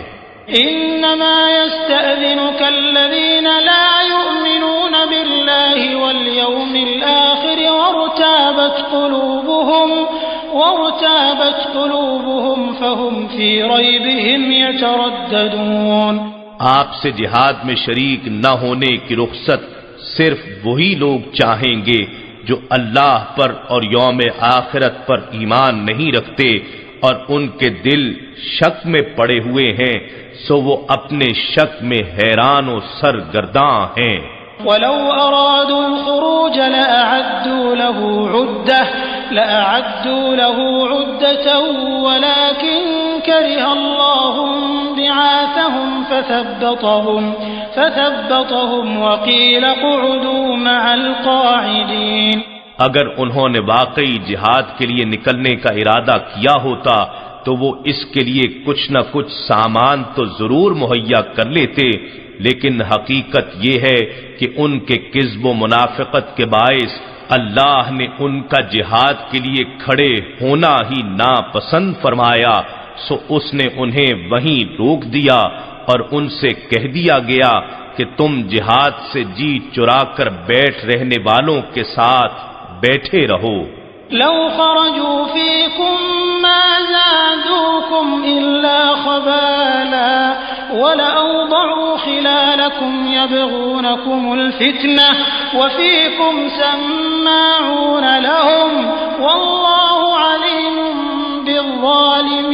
Speaker 1: انما يستأذنك الذين لا يؤمنون بالله واليوم الآخر وارتابت قلوبهم فهم في ريبهم يترددون۔
Speaker 2: آپ سے جہاد میں شریک نہ ہونے کی رخصت صرف وہی لوگ چاہیں گے جو اللہ پر اور یوم آخرت پر ایمان نہیں رکھتے اور ان کے دل شک میں پڑے ہوئے ہیں، سو وہ اپنے شک میں حیران و سرگرداں ہیں۔
Speaker 1: وَلَوْ أَرَادُوا الْخُرُوجَ لَأَعَدُّوا لَهُ عُدَّةً وَلَكِنْ كَرِهَ اللَّهُ انبِعَاثَهُمْ فَثَبَّطَهُمْ وَقِيلَ اقْعُدُوا مَعَ الْقَاعِدِينَ۔
Speaker 2: اگر انہوں نے واقعی جہاد کے لیے نکلنے کا ارادہ کیا ہوتا تو وہ اس کے لیے کچھ نہ کچھ سامان تو ضرور مہیا کر لیتے، لیکن حقیقت یہ ہے کہ ان کے کذب و منافقت کے باعث اللہ نے ان کا جہاد کے لیے کھڑے ہونا ہی ناپسند فرمایا، سو اس نے انہیں وہیں روک دیا اور ان سے کہہ دیا گیا کہ تم جہاد سے جی چرا کر بیٹھ رہنے والوں کے ساتھ بیٹھے رہو۔
Speaker 1: لو خرجوا فيكم ما زادوكم إلا خبالا ولأوضعوا خلالكم يبغونكم الفتنة وفيكم سماعون لهم والله عليم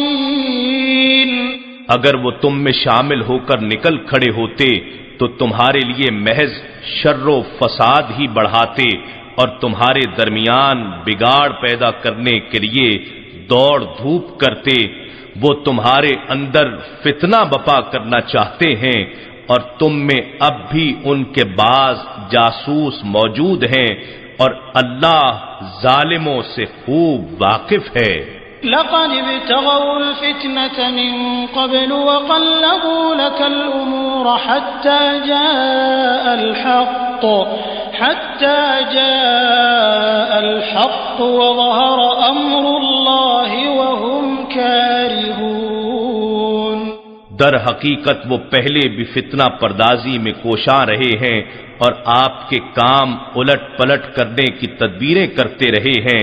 Speaker 1: بالظالمين۔
Speaker 2: اگر وہ تم میں شامل ہو کر نکل کھڑے ہوتے تو تمہارے لیے محض شر و فساد ہی بڑھاتے اور تمہارے درمیان بگاڑ پیدا کرنے کے لیے دوڑ دھوپ کرتے۔ وہ تمہارے اندر فتنہ بپا کرنا چاہتے ہیں اور تم میں اب بھی ان کے بعض جاسوس موجود ہیں، اور اللہ ظالموں سے خوب واقف ہے۔
Speaker 1: لقد ابتغوا الفتنة من قبل وقلبوا لك الأمور حتى جاء الحق وظهر أمر الله وهم كارهون۔
Speaker 2: در حقیقت وہ پہلے بھی فتنہ پردازی میں کوشاں رہے ہیں اور آپ کے کام الٹ پلٹ کرنے کی تدبیریں کرتے رہے ہیں،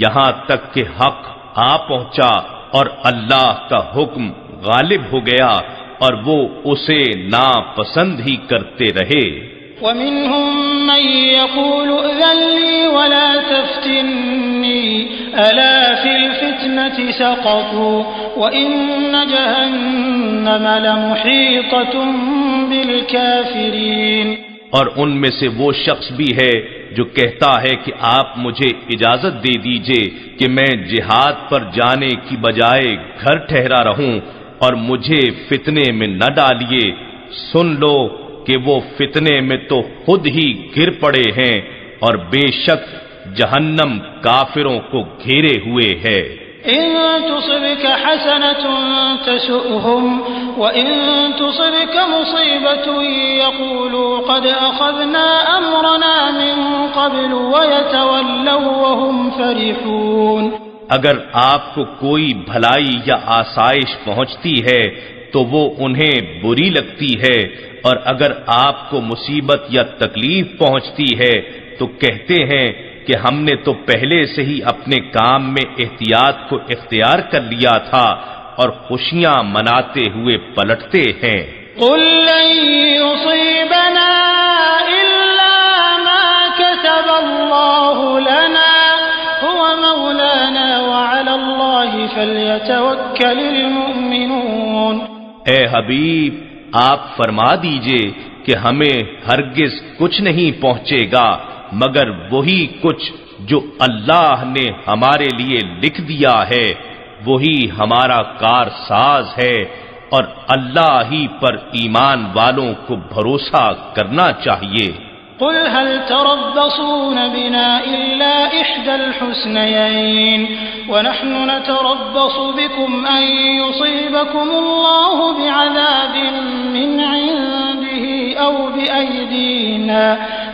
Speaker 2: یہاں تک کہ حق آ پہنچا اور اللہ کا حکم غالب ہو گیا اور وہ اسے ناپسند ہی کرتے رہے۔
Speaker 1: وَمِنْهُمْ مَنْ يَقُولُ ائْذَنْ لِي وَلَا تَفْتِنِّي أَلَا فِي الْفِتْنَةِ سَقَطُوا وَإِنَّ جَهَنَّمَ لَمُحِيطَةٌ بِالْكَافِرِينَ۔
Speaker 2: اور ان میں سے وہ شخص بھی ہے جو کہتا ہے کہ آپ مجھے اجازت دے دیجئے کہ میں جہاد پر جانے کی بجائے گھر ٹھہرا رہوں اور مجھے فتنے میں نہ ڈالیے، سن لو کہ وہ فتنے میں تو خود ہی گر پڑے ہیں اور بے شک جہنم کافروں کو گھیرے ہوئے ہے۔
Speaker 1: إن تصبك حسنة تسؤهم وإن تصبك مصيبة يقولوا قد أخذنا أمرنا من قبل ويتولوا وهم فرحون۔
Speaker 2: اگر آپ کو کوئی بھلائی یا آسائش پہنچتی ہے تو وہ انہیں بری لگتی ہے، اور اگر آپ کو مصیبت یا تکلیف پہنچتی ہے تو کہتے ہیں کہ ہم نے تو پہلے سے ہی اپنے کام میں احتیاط کو اختیار کر لیا تھا، اور خوشیاں مناتے ہوئے پلٹتے ہیں۔
Speaker 1: قل لن يصيبنا إلا ما كتب الله لنا هو مولانا وعلى الله فليتوكل المؤمنون۔
Speaker 2: اے حبیب، آپ فرما دیجئے کہ ہمیں ہرگز کچھ نہیں پہنچے گا مگر وہی کچھ جو اللہ نے ہمارے لیے لکھ دیا ہے، وہی ہمارا کارساز ہے، اور اللہ ہی پر ایمان والوں کو بھروسہ کرنا چاہیے۔
Speaker 1: قل هل تربصون بنا إلا إحدى الحسنيين ونحن نتربص بكم أن يصيبكم الله بعذاب من عنده أو بأيدينا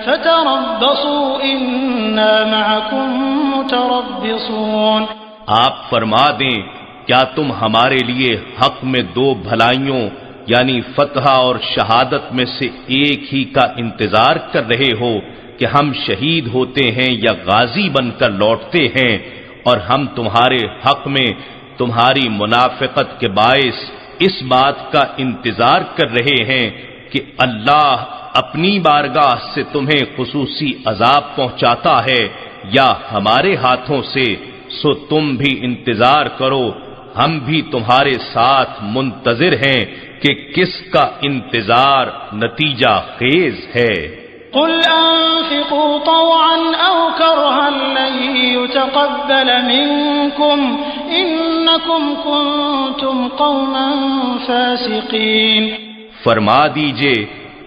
Speaker 1: فتربصوا إنا معكم متربصون.
Speaker 2: آپ فرما دیں کیا تم ہمارے لیے حق میں دو بھلائیوں یعنی فتح اور شہادت میں سے ایک ہی کا انتظار کر رہے ہو کہ ہم شہید ہوتے ہیں یا غازی بن کر لوٹتے ہیں، اور ہم تمہارے حق میں تمہاری منافقت کے باعث اس بات کا انتظار کر رہے ہیں کہ اللہ اپنی بارگاہ سے تمہیں خصوصی عذاب پہنچاتا ہے یا ہمارے ہاتھوں سے، سو تم بھی انتظار کرو، ہم بھی تمہارے ساتھ منتظر ہیں کہ کس کا انتظار نتیجہ خیز ہے.
Speaker 1: قل انفقوا طوعا او كرها لن يتقبل منكم انكم كنتم قوما فاسقين.
Speaker 2: فرما دیجئے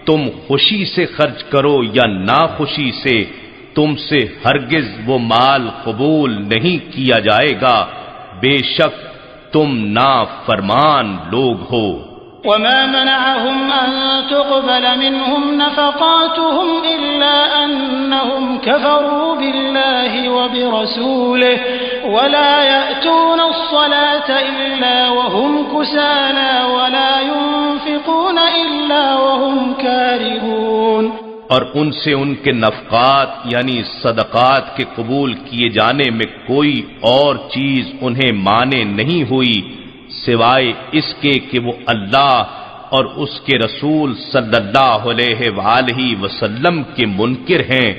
Speaker 2: تم خوشی سے خرچ کرو یا ناخوشی سے، تم سے ہرگز وہ مال قبول نہیں کیا جائے گا، بے شک تم نافرمان لوگ ہو.
Speaker 1: وما منعهم أن تقبل منهم نفقاتهم إلا أنهم كفروا بالله وبرسوله ولا يأتون الصلاة إلا وهم كسالى ولا ينفقون إلا وهم كارهون.
Speaker 2: اور ان سے ان کے نفقات یعنی صدقات کے قبول کیے جانے میں کوئی اور چیز انہیں مانے نہیں ہوئی سوائے اس کے کہ وہ اللہ اور اس کے رسول صلی اللہ علیہ وآلہ وسلم کے منکر ہیں،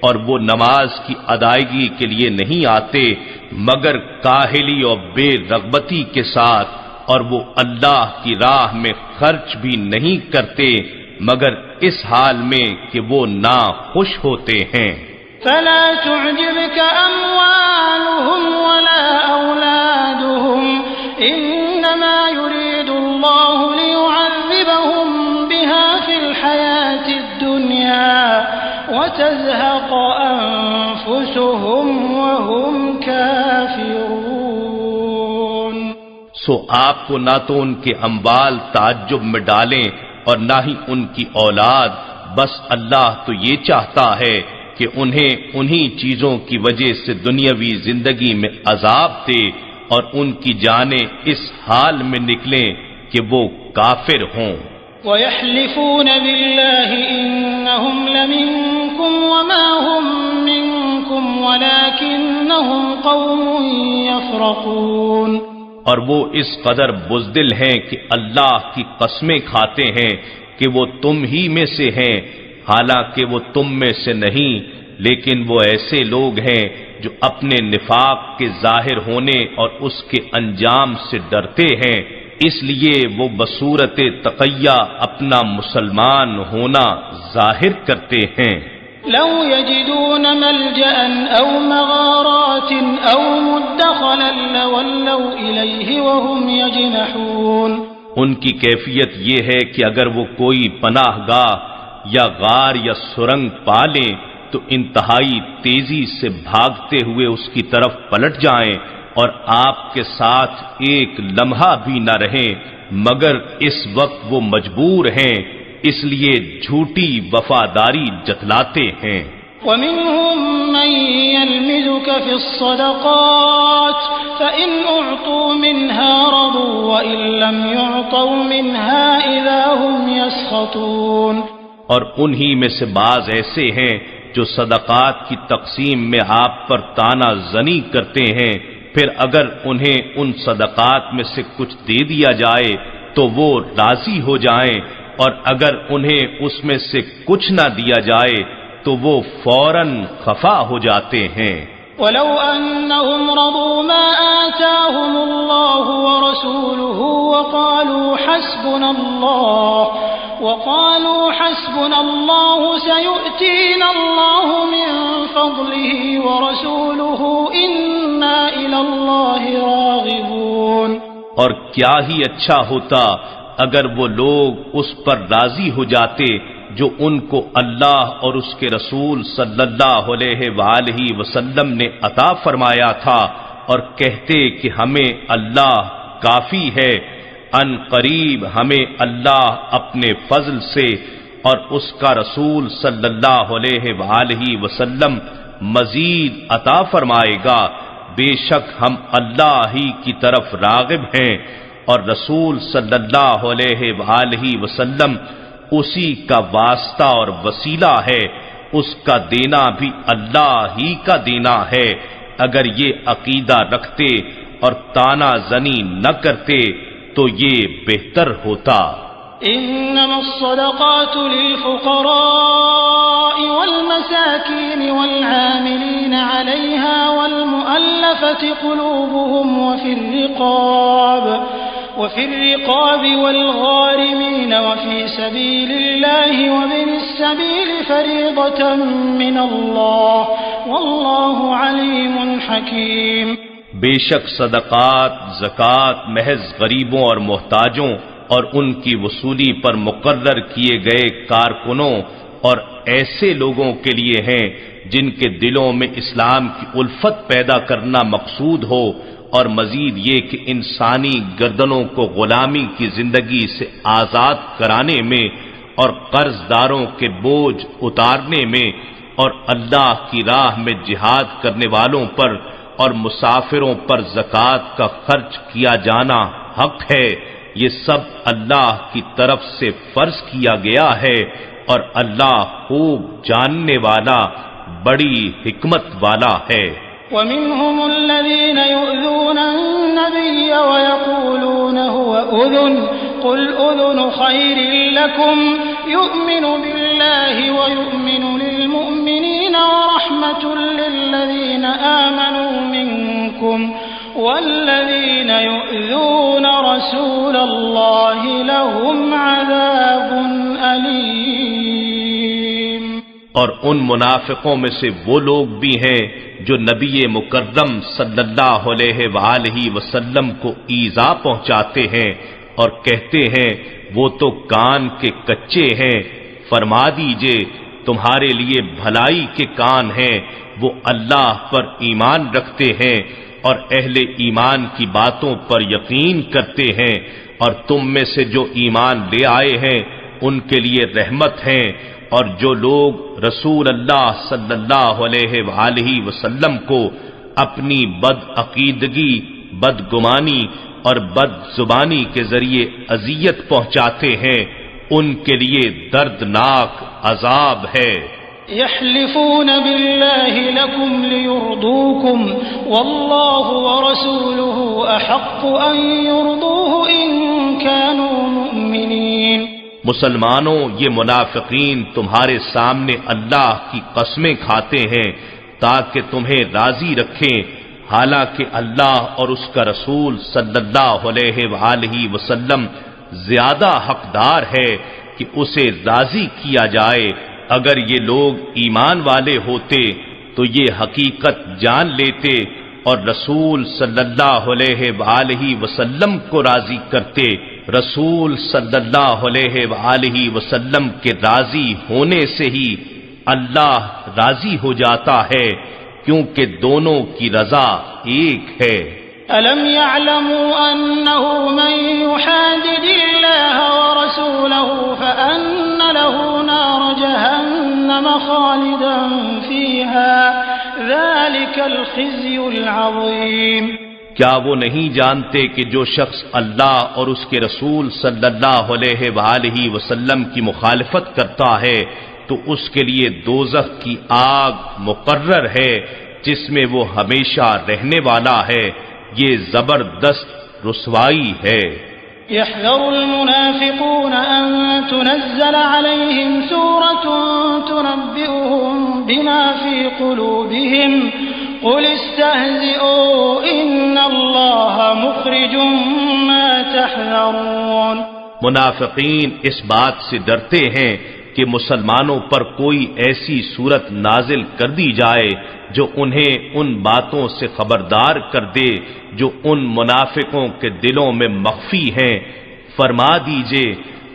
Speaker 2: اور وہ نماز کی ادائیگی کے لیے نہیں آتے مگر کاہلی اور بے رغبتی کے ساتھ، اور وہ اللہ کی راہ میں خرچ بھی نہیں کرتے مگر اس حال میں کہ وہ ناخوش ہوتے ہیں.
Speaker 1: فلا تعجبك أموالهم ولا أولادهم إنما يريد الله ليعذبهم بها في الحياة الدنيا وتزهق أنفسهم وهم كافرون.
Speaker 2: سو آپ کو نہ تو ان کے اموال تعجب میں ڈالیں اور نہ ہی ان کی اولاد، بس اللہ تو یہ چاہتا ہے کہ انہیں انہی چیزوں کی وجہ سے دنیاوی زندگی میں عذاب دے اور ان کی جانیں اس حال میں نکلیں کہ وہ کافر ہوں.
Speaker 1: وَيَحْلِفُونَ بِاللَّهِ إِنَّهُمْ لَمِنكُمْ وَمَا هُمْ مِنكُمْ وَلَكِنَّهُمْ قَوْمٌ يَفْرَقُونَ.
Speaker 2: اور وہ اس قدر بزدل ہیں کہ اللہ کی قسمیں کھاتے ہیں کہ وہ تم ہی میں سے ہیں، حالانکہ وہ تم میں سے نہیں، لیکن وہ ایسے لوگ ہیں جو اپنے نفاق کے ظاہر ہونے اور اس کے انجام سے ڈرتے ہیں، اس لیے وہ بصورت تقیہ اپنا مسلمان ہونا ظاہر کرتے ہیں.
Speaker 1: لو يجدون ملجأ أو مغارات أو مدخلا لولوا إليه وهم يجنحون.
Speaker 2: ان کی کیفیت یہ ہے کہ اگر وہ کوئی پناہ گاہ یا غار یا سرنگ پالیں تو انتہائی تیزی سے بھاگتے ہوئے اس کی طرف پلٹ جائیں اور آپ کے ساتھ ایک لمحہ بھی نہ رہیں مگر اس وقت وہ مجبور ہیں، اس لیے جھوٹی وفاداری جتلاتے ہیں.
Speaker 1: وَمِنْهُمْ مَنْ يَلْمِزُكَ فِي الصَّدَقَاتِ فَإِنْ أُعْطُوا مِنْهَا رَضُوا وَإِنْ لَمْ يُعْطَوْا مِنْهَا إِذَا هُمْ يَسْخَطُونَ.
Speaker 2: اور انہی میں سے بعض ایسے ہیں جو صدقات کی تقسیم میں آپ پر تانا زنی کرتے ہیں، پھر اگر انہیں ان صدقات میں سے کچھ دے دیا جائے تو وہ راضی ہو جائیں، اور اگر انہیں اس میں سے کچھ نہ دیا جائے تو وہ فوراً خفا ہو جاتے ہیں.
Speaker 1: وَلَوْ أَنَّهُمْ رَضُوا مَا آتَاهُمُ اللَّهُ وَرَسُولُهُ وَقَالُوا حَسْبُنَا اللَّهُ سَيُؤْتِينَا اللَّهُ مِنْ فَضْلِهِ وَرَسُولُهُ إِنَّا إِلَى اللَّهِ رَاغِبُونَ.
Speaker 2: اور کیا ہی اچھا ہوتا اگر وہ لوگ اس پر راضی ہو جاتے جو ان کو اللہ اور اس کے رسول صلی اللہ علیہ وآلہ وسلم نے عطا فرمایا تھا، اور کہتے کہ ہمیں اللہ کافی ہے، ان قریب ہمیں اللہ اپنے فضل سے اور اس کا رسول صلی اللہ علیہ وآلہ وسلم مزید عطا فرمائے گا، بے شک ہم اللہ ہی کی طرف راغب ہیں، اور رسول صلی اللہ علیہ وآلہ وسلم اسی کا واسطہ اور وسیلہ ہے، اس کا دینا بھی اللہ ہی کا دینا ہے۔ اگر یہ عقیدہ رکھتے اور تانا زنی نہ کرتے تو یہ بہتر ہوتا۔
Speaker 1: إنما الصدقات للفقراء والمساكين والعاملين عليها والمؤلفة قلوبهم وفي الرقاب والغارمين وفي سبيل الله وابن السبيل فريضة من الله والله عليم حكيم۔
Speaker 2: بے شک صدقات زکوٰۃ محض غریبوں اور محتاجوں اور ان کی وصولی پر مقرر کیے گئے کارکنوں اور ایسے لوگوں کے لیے ہیں جن کے دلوں میں اسلام کی الفت پیدا کرنا مقصود ہو، اور مزید یہ کہ انسانی گردنوں کو غلامی کی زندگی سے آزاد کرانے میں اور قرض داروں کے بوجھ اتارنے میں اور اللہ کی راہ میں جہاد کرنے والوں پر اور مسافروں پر زکوٰۃ کا خرچ کیا جانا حق ہے۔ یہ سب اللہ کی طرف سے فرض کیا گیا ہے، اور اللہ خوب جاننے والا بڑی حکمت والا ہے۔
Speaker 1: ومنهم الذين يؤذون النبي ويقولون هو أذن قل أذن خير لكم يؤمن بالله ويؤمن للمؤمنين ورحمة للذين آمنوا منكم والذين يؤذون رسول الله لهم عذاب أليم۔
Speaker 2: اور ان منافقوں میں سے وہ لوگ بھی ہیں جو نبی مکرم صلی اللہ علیہ وآلہ وسلم کو ایذا پہنچاتے ہیں اور کہتے ہیں وہ تو کان کے کچے ہیں، فرما دیجئے تمہارے لیے بھلائی کے کان ہیں، وہ اللہ پر ایمان رکھتے ہیں اور اہل ایمان کی باتوں پر یقین کرتے ہیں، اور تم میں سے جو ایمان لے آئے ہیں ان کے لیے رحمت ہیں، اور جو لوگ رسول اللہ صلی اللہ علیہ وآلہ وسلم کو اپنی بد عقیدگی، بدگمانی اور بد زبانی کے ذریعے اذیت پہنچاتے ہیں ان کے لیے دردناک عذاب ہے۔
Speaker 1: يحلفون بالله لكم ليرضوكم والله ورسوله أحق أن يرضوه إن كانوا مؤمنين۔
Speaker 2: مسلمانوں، یہ منافقین تمہارے سامنے اللہ کی قسمیں کھاتے ہیں تاکہ تمہیں راضی رکھیں، حالانکہ اللہ اور اس کا رسول صلی اللہ علیہ وآلہ وسلم زیادہ حقدار ہے کہ اسے راضی کیا جائے۔ اگر یہ لوگ ایمان والے ہوتے تو یہ حقیقت جان لیتے اور رسول صلی اللہ علیہ وآلہ وسلم کو راضی کرتے۔ رسول صلی اللہ علیہ وآلہ وسلم کے راضی ہونے سے ہی اللہ راضی ہو جاتا ہے، کیونکہ دونوں کی رضا ایک ہے۔
Speaker 1: أَلَمْ يَعْلَمُوا أَنَّهُ مَن يُحَادِدِ اللَّهَ وَرَسُولَهُ فَأَنَّ لَهُ نَارَ جَهَنَّمَ خَالِدًا فِيهَا ذَلِكَ الْخِزْيُ الْعَظِيمُ۔
Speaker 2: کیا وہ نہیں جانتے کہ جو شخص اللہ اور اس کے رسول صلی اللہ علیہ وآلہ وسلم کی مخالفت کرتا ہے تو اس کے لیے دوزخ کی آگ مقرر ہے جس میں وہ ہمیشہ رہنے والا ہے، یہ زبردست رسوائی ہے۔
Speaker 1: يحذر المنافقون أن تنزل عليهم سورة تنبئهم بما في قلوبهم قل استهزئوا إن الله مخرج ما تحذرون۔
Speaker 2: منافقین اس بات سے ڈرتے ہیں کہ مسلمانوں پر کوئی ایسی صورت نازل کر دی جائے جو انہیں ان باتوں سے خبردار کر دے جو ان منافقوں کے دلوں میں مخفی ہیں۔ فرما دیجئے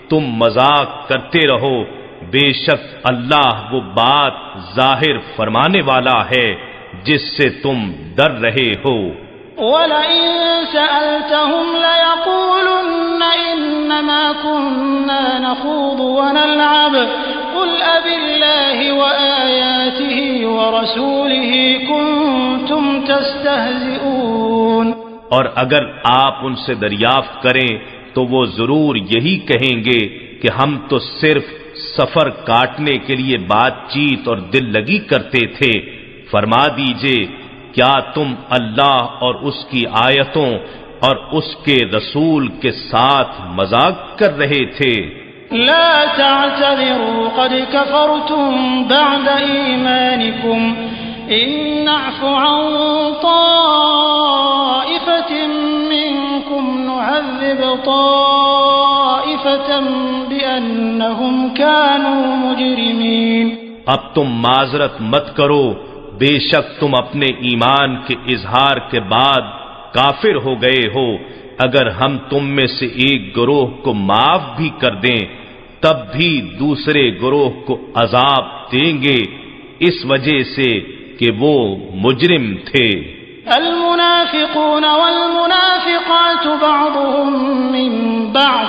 Speaker 2: تم مذاق کرتے رہو، بے شک اللہ وہ بات ظاہر فرمانے والا ہے جس سے تم ڈر رہے ہو۔
Speaker 1: وَلَئِن سَأَلْتَهُمْ لَيَقُولُنَّ إِنَّمَا كُنَّا نَخُوضُ وَنَلْعَبُ قُلْ أَبِاللَّهِ وَآيَاتِهِ وَرَسُولِهِ كُنتُمْ تَسْتَهْزِئُونَ۔
Speaker 2: اور اگر آپ ان سے دریافت کریں تو وہ ضرور یہی کہیں گے کہ ہم تو صرف سفر کاٹنے کے لیے بات چیت اور دل لگی کرتے تھے۔ فرما دیجئے کیا تم اللہ اور اس کی آیتوں اور اس کے رسول کے ساتھ مذاق کر رہے تھے؟
Speaker 1: لا تعتذروا قد كفرتم بعد ایمانکم ان نعف عن طائفة منکم نعذب طائفة بأنهم كانوا مجرمین۔
Speaker 2: اب تم معذرت مت کرو، بے شک تم اپنے ایمان کے اظہار کے بعد کافر ہو گئے ہو۔ اگر ہم تم میں سے ایک گروہ کو معاف بھی کر دیں تب بھی دوسرے گروہ کو عذاب دیں گے اس وجہ سے کہ وہ مجرم تھے۔
Speaker 1: المنافقون والمنافقات بعضهم من بعض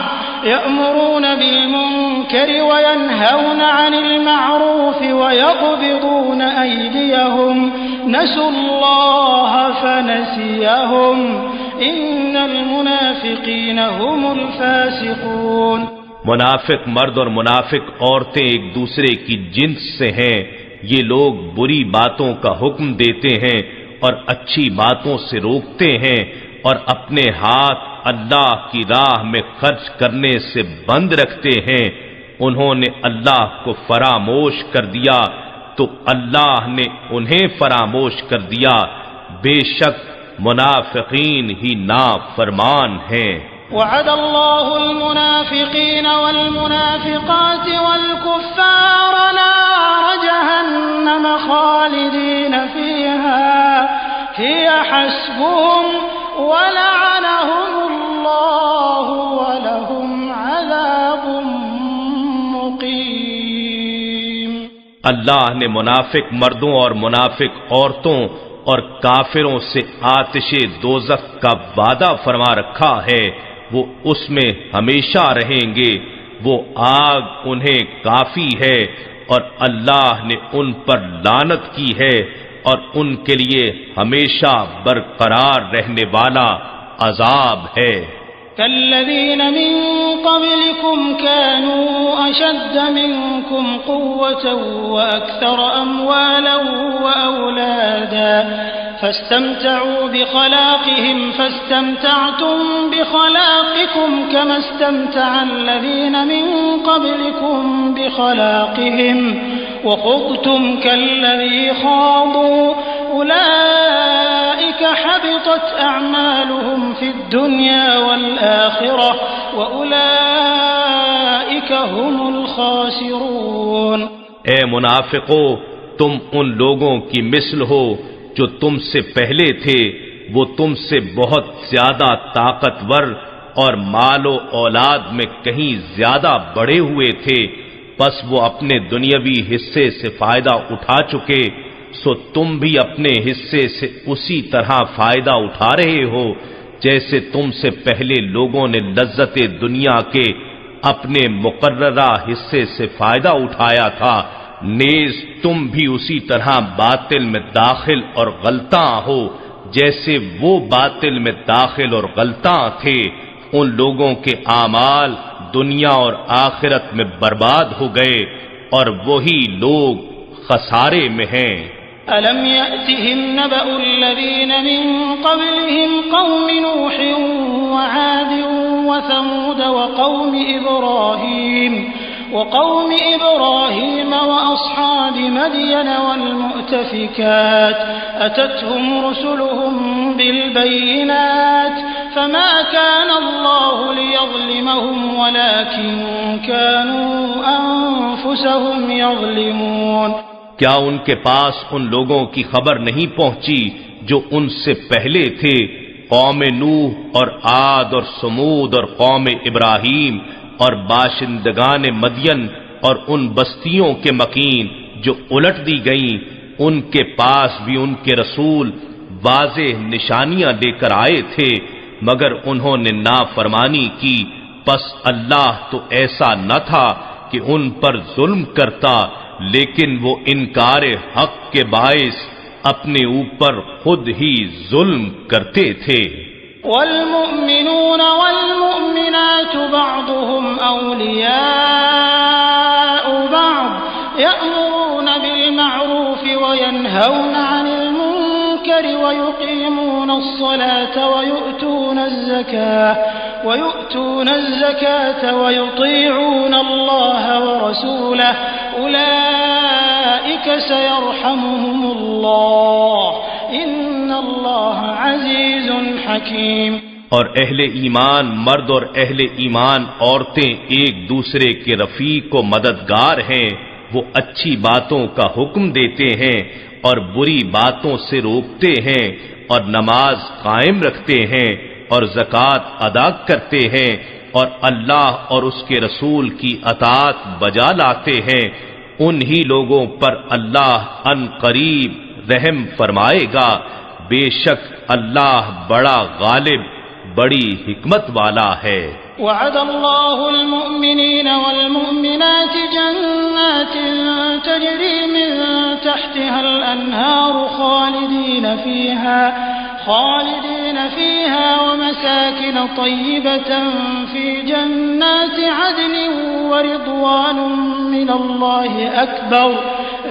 Speaker 1: يأمرون بالمنكر وينهون عن المعروف ويقبضون أيديهم نسوا الله فنسيهم إن المنافقين هم الفاسقون۔
Speaker 2: منافق مرد اور منافق عورتیں ایک دوسرے کی جنس سے ہیں، یہ لوگ بری باتوں کا حکم دیتے ہیں اور اچھی باتوں سے روکتے ہیں اور اپنے ہاتھ اللہ کی راہ میں خرچ کرنے سے بند رکھتے ہیں۔ انہوں نے اللہ کو فراموش کر دیا تو اللہ نے انہیں فراموش کر دیا، بے شک منافقین ہی نافرمان ہیں۔
Speaker 1: وعد اللہ المنافقین والمنافقات والکفار نار جہنم خالدین فیہا ہی حسبهم ولعنهم اللہ ولہم عذاب مقیم۔
Speaker 2: اللہ نے منافق مردوں اور منافق عورتوں اور کافروں سے آتش دوزخ کا وعدہ فرما رکھا ہے، وہ اس میں ہمیشہ رہیں گے، وہ آگ انہیں کافی ہے اور اللہ نے ان پر لعنت کی ہے اور ان کے لیے ہمیشہ برقرار رہنے والا عذاب ہے۔
Speaker 1: كالذين من قبلكم كانوا أشد منكم قوة وأكثر أموالا وأولادا فاستمتعوا بخلاقهم فاستمتعتم بخلاقكم كما استمتع الذين من قبلكم بخلاقهم وخضتم كالذي خاضوا أولئك حبطت أعمالهم في الدنيا والآخرة وأولئك هم الخاسرون۔
Speaker 2: اے منافقو، تم ان لوگوں کی مثل ہو جو تم سے پہلے تھے، وہ تم سے بہت زیادہ طاقتور اور مال و اولاد میں کہیں زیادہ بڑے ہوئے تھے، پس وہ اپنے دنیاوی حصے سے فائدہ اٹھا چکے، سو تم بھی اپنے حصے سے اسی طرح فائدہ اٹھا رہے ہو جیسے تم سے پہلے لوگوں نے لذت دنیا کے اپنے مقررہ حصے سے فائدہ اٹھایا تھا، نیز تم بھی اسی طرح باطل میں داخل اور غلطاں ہو جیسے وہ باطل میں داخل اور غلطاں تھے۔ ان لوگوں کے اعمال دنیا اور آخرت میں برباد ہو گئے اور وہی لوگ خسارے میں ہیں۔
Speaker 1: أَلَمْ يَأْتِهِمْ نَبَأُ الَّذِينَ مِنْ قَبْلِهِمْ قَوْمِ نُوحٍ وَعَادٍ وَثَمُودَ وقوم إبراهيم وأصحاب مدين والمؤتفكات أتتهم رسلهم بالبينات فما كان الله ليظلمهم ولكن كانوا أنفسهم يظلمون۔
Speaker 2: کیا ان کے پاس ان لوگوں کی خبر نہیں پہنچی جو ان سے پہلے تھے، قوم نوح اور عاد اور سمود اور قوم ابراہیم اور باشندگان مدین اور ان بستیوں کے مکین جو الٹ دی گئیں، ان کے پاس بھی ان کے رسول واضح نشانیاں لے کر آئے تھے، مگر انہوں نے نافرمانی کی، پس اللہ تو ایسا نہ تھا کہ ان پر ظلم کرتا، لیکن وہ انکار حق کے باعث اپنے اوپر خود ہی ظلم کرتے تھے۔
Speaker 1: والمؤمنون والمؤمنات بعضهم أولياء بعض يأمرون بالمعروف وينهون عن المنكر ويقيمون الصلاة ويؤتون الزكاة ويطيعون الله ورسوله أولئك سيرحمهم الله إن الله عزيز حكيم۔
Speaker 2: اور اہل ایمان مرد اور اہل ایمان عورتیں ایک دوسرے کے رفیق و مددگار ہیں، وہ اچھی باتوں کا حکم دیتے ہیں اور بری باتوں سے روکتے ہیں، اور نماز قائم رکھتے ہیں اور زکوٰۃ ادا کرتے ہیں، اور اللہ اور اس کے رسول کی اطاعت بجا لاتے ہیں، انہی لوگوں پر اللہ ان قریب رحم فرمائے گا، بے شک اللہ بڑا غالب بڑی حکمت والا ہے۔
Speaker 1: وعد الله المؤمنين والمؤمنات جنات تجري من تحتها الأنهار خالدين فيها ومساكن طيبة في جنات عدن ورضوان من الله أكبر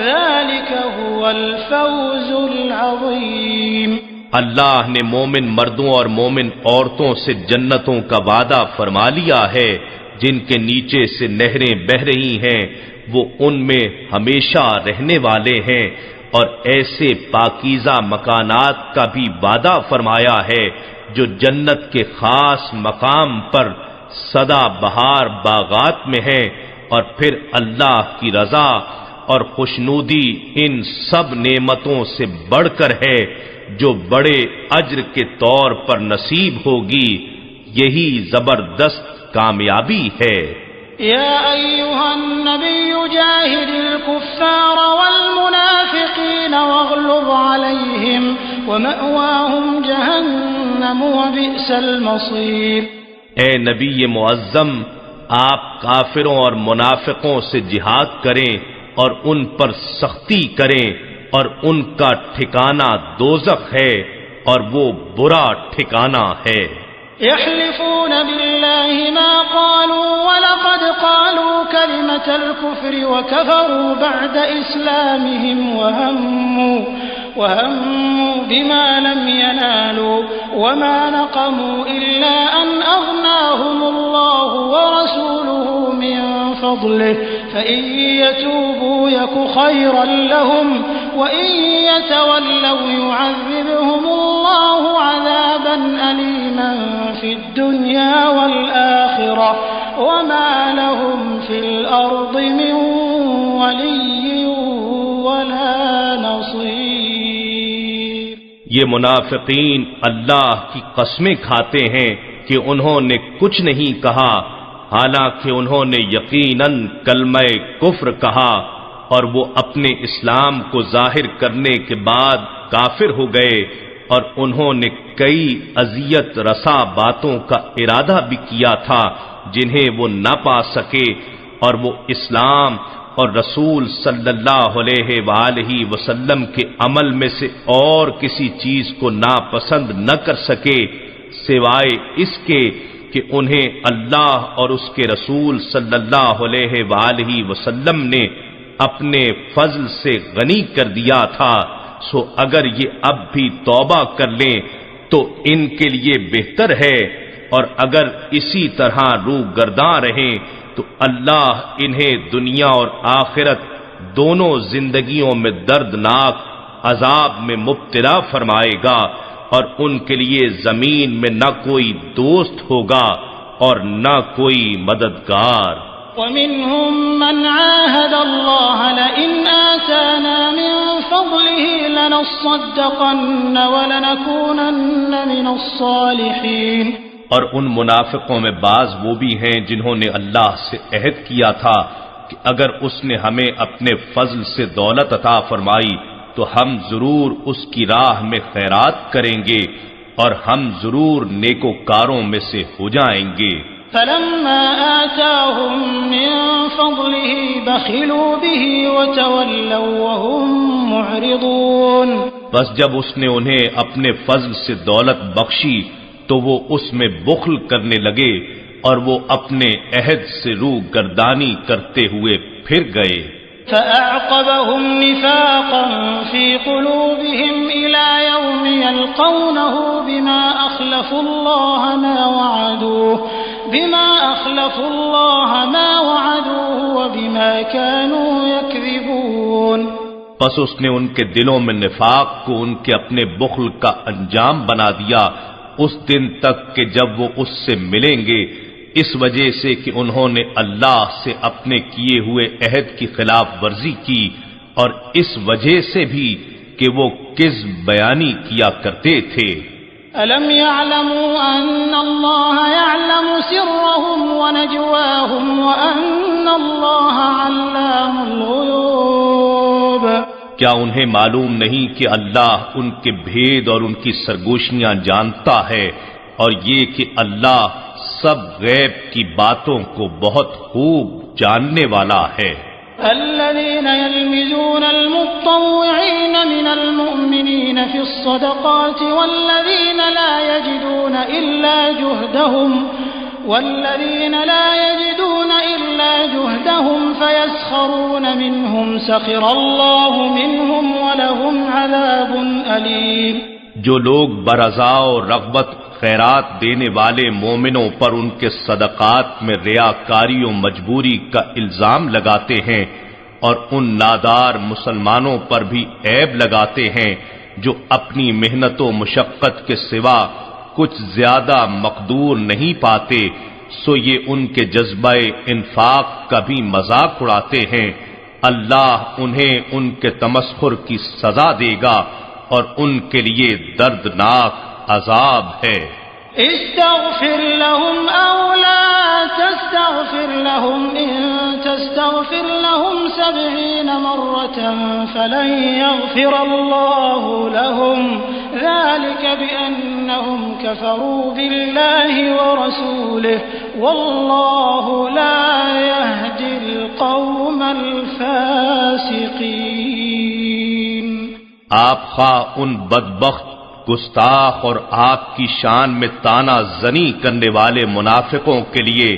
Speaker 1: ذلك هو الفوز العظيم۔
Speaker 2: اللہ نے مومن مردوں اور مومن عورتوں سے جنتوں کا وعدہ فرما لیا ہے جن کے نیچے سے نہریں بہہ رہی ہیں، وہ ان میں ہمیشہ رہنے والے ہیں، اور ایسے پاکیزہ مکانات کا بھی وعدہ فرمایا ہے جو جنت کے خاص مقام پر سدا بہار باغات میں ہیں، اور پھر اللہ کی رضا اور خوشنودی ان سب نعمتوں سے بڑھ کر ہے جو بڑے اجر کے طور پر نصیب ہوگی، یہی زبردست کامیابی ہے۔
Speaker 1: یا ایھا النبی جاہد الکفار والمنافقین واغلظ علیہم ومأواہم جہنم وبئس المصیر۔
Speaker 2: اے نبی معظم، آپ کافروں اور منافقوں سے جہاد کریں اور ان پر سختی کریں، اور ان کا ٹھکانہ دوزخ ہے اور وہ برا ٹھکانہ ہے۔
Speaker 1: يحلفون بالله ما قالوا ولقد قالوا كلمة الكفر وكفروا بعد إسلامهم وهموا بما لم ينالوا وما نقموا إلا أن أغناهم الله ورسوله من فضله فإن يتوبوا يك خيرا لهم وإن يتولوا يعذبهم الله عذابا أليما في الدنيا والآخرة وما لهم في الأرض من ولي ولا نصير۔
Speaker 2: یہ منافقین اللہ کی قسمیں کھاتے ہیں کہ انہوں نے کچھ نہیں کہا، حالانکہ انہوں نے یقیناً کلمہ کفر کہا، اور وہ اپنے اسلام کو ظاہر کرنے کے بعد کافر ہو گئے، اور انہوں نے کئی اذیت رسا باتوں کا ارادہ بھی کیا تھا جنہیں وہ نہ پا سکے، اور وہ اسلام اور رسول صلی اللہ علیہ وآلہ وسلم کے عمل میں سے اور کسی چیز کو ناپسند نہ کر سکے سوائے اس کے کہ انہیں اللہ اور اس کے رسول صلی اللہ علیہ وآلہ وسلم نے اپنے فضل سے غنی کر دیا تھا، سو اگر یہ اب بھی توبہ کر لیں تو ان کے لیے بہتر ہے، اور اگر اسی طرح روح گرداں رہیں تو اللہ انہیں دنیا اور آخرت دونوں زندگیوں میں دردناک عذاب میں مبتلا فرمائے گا، اور ان کے لیے زمین میں نہ کوئی دوست ہوگا اور نہ کوئی مددگار۔
Speaker 1: وَمِنْهُمْ مَنْ عَاهَدَ اللَّهَ لَئِنْ آتَانَا مِنْ فَضْلِهِ لَنَصَّدَّقَنَّ وَلَنَكُونَنَّ مِنَ الصَّالِحِينَ۔ اور
Speaker 2: ان منافقوں میں بعض وہ بھی ہیں جنہوں نے اللہ سے عہد کیا تھا کہ اگر اس نے ہمیں اپنے فضل سے دولت عطا فرمائی تو ہم ضرور اس کی راہ میں خیرات کریں گے اور ہم ضرور نیکوکاروں میں سے ہو جائیں گے۔
Speaker 1: فلما آتاهم من فضله بخلوا به وتولوا وهم معرضون۔
Speaker 2: بس جب اس نے انہیں اپنے فضل سے دولت بخشی تو وہ اس میں بخل کرنے لگے اور وہ اپنے عہد سے روح گردانی کرتے ہوئے پھر گئے۔
Speaker 1: فأعقبهم نفاقا في قلوبهم إلى يوم يلقونه بما أخلفوا الله ما وعدوه وبما كانوا يكذبون۔
Speaker 2: پس اس نے ان کے دلوں میں نفاق کو ان کے اپنے بخل کا انجام بنا دیا اس دن تک کہ جب وہ اس سے ملیں گے، اس وجہ سے کہ انہوں نے اللہ سے اپنے کیے ہوئے عہد کی خلاف ورزی کی اور اس وجہ سے بھی کہ وہ کذب بیانی کیا کرتے تھے۔
Speaker 1: أَلَمْ يَعْلَمُوا أَنَّ اللَّهَ يَعْلَمُ سِرَّهُمْ وَنَجْوَاهُمْ وَأَنَّ اللَّهَ عَلَّامُ الْغُيُوبِ۔
Speaker 2: کیا انہیں معلوم نہیں کہ اللہ ان کے بھید اور ان کی سرگوشیاں جانتا ہے اور یہ کہ اللہ سب غیب کی باتوں کو بہت خوب جاننے والا ہے۔
Speaker 1: الذين يلمزون المطوعين من المؤمنين في الصدقات والذين لا يجدون إلا جهدهم فيسخرون منهم سخر الله منهم ولهم عذاب أليم۔
Speaker 2: جو لوگ برضا و رغبت خیرات دینے والے مومنوں پر ان کے صدقات میں ریاکاری و مجبوری کا الزام لگاتے ہیں اور ان نادار مسلمانوں پر بھی عیب لگاتے ہیں جو اپنی محنت و مشقت کے سوا کچھ زیادہ مقدور نہیں پاتے، سو یہ ان کے جذبہ انفاق کا بھی مذاق اڑاتے ہیں، اللہ انہیں ان کے تمسخر کی سزا دے گا اور ان کے لیے دردناک عذاب ہے۔
Speaker 1: استغفر لهم أو لا تستغفر لهم إن تستغفر لهم 70 مرة فلن يغفر الله لهم ذلك بأنهم كفروا بالله ورسوله والله لا يهدي القوم الفاسقين۔
Speaker 2: آپ خواہ ان بدبخت گستاخ اور آپ کی شان میں طعنہ زنی کرنے والے منافقوں کے لیے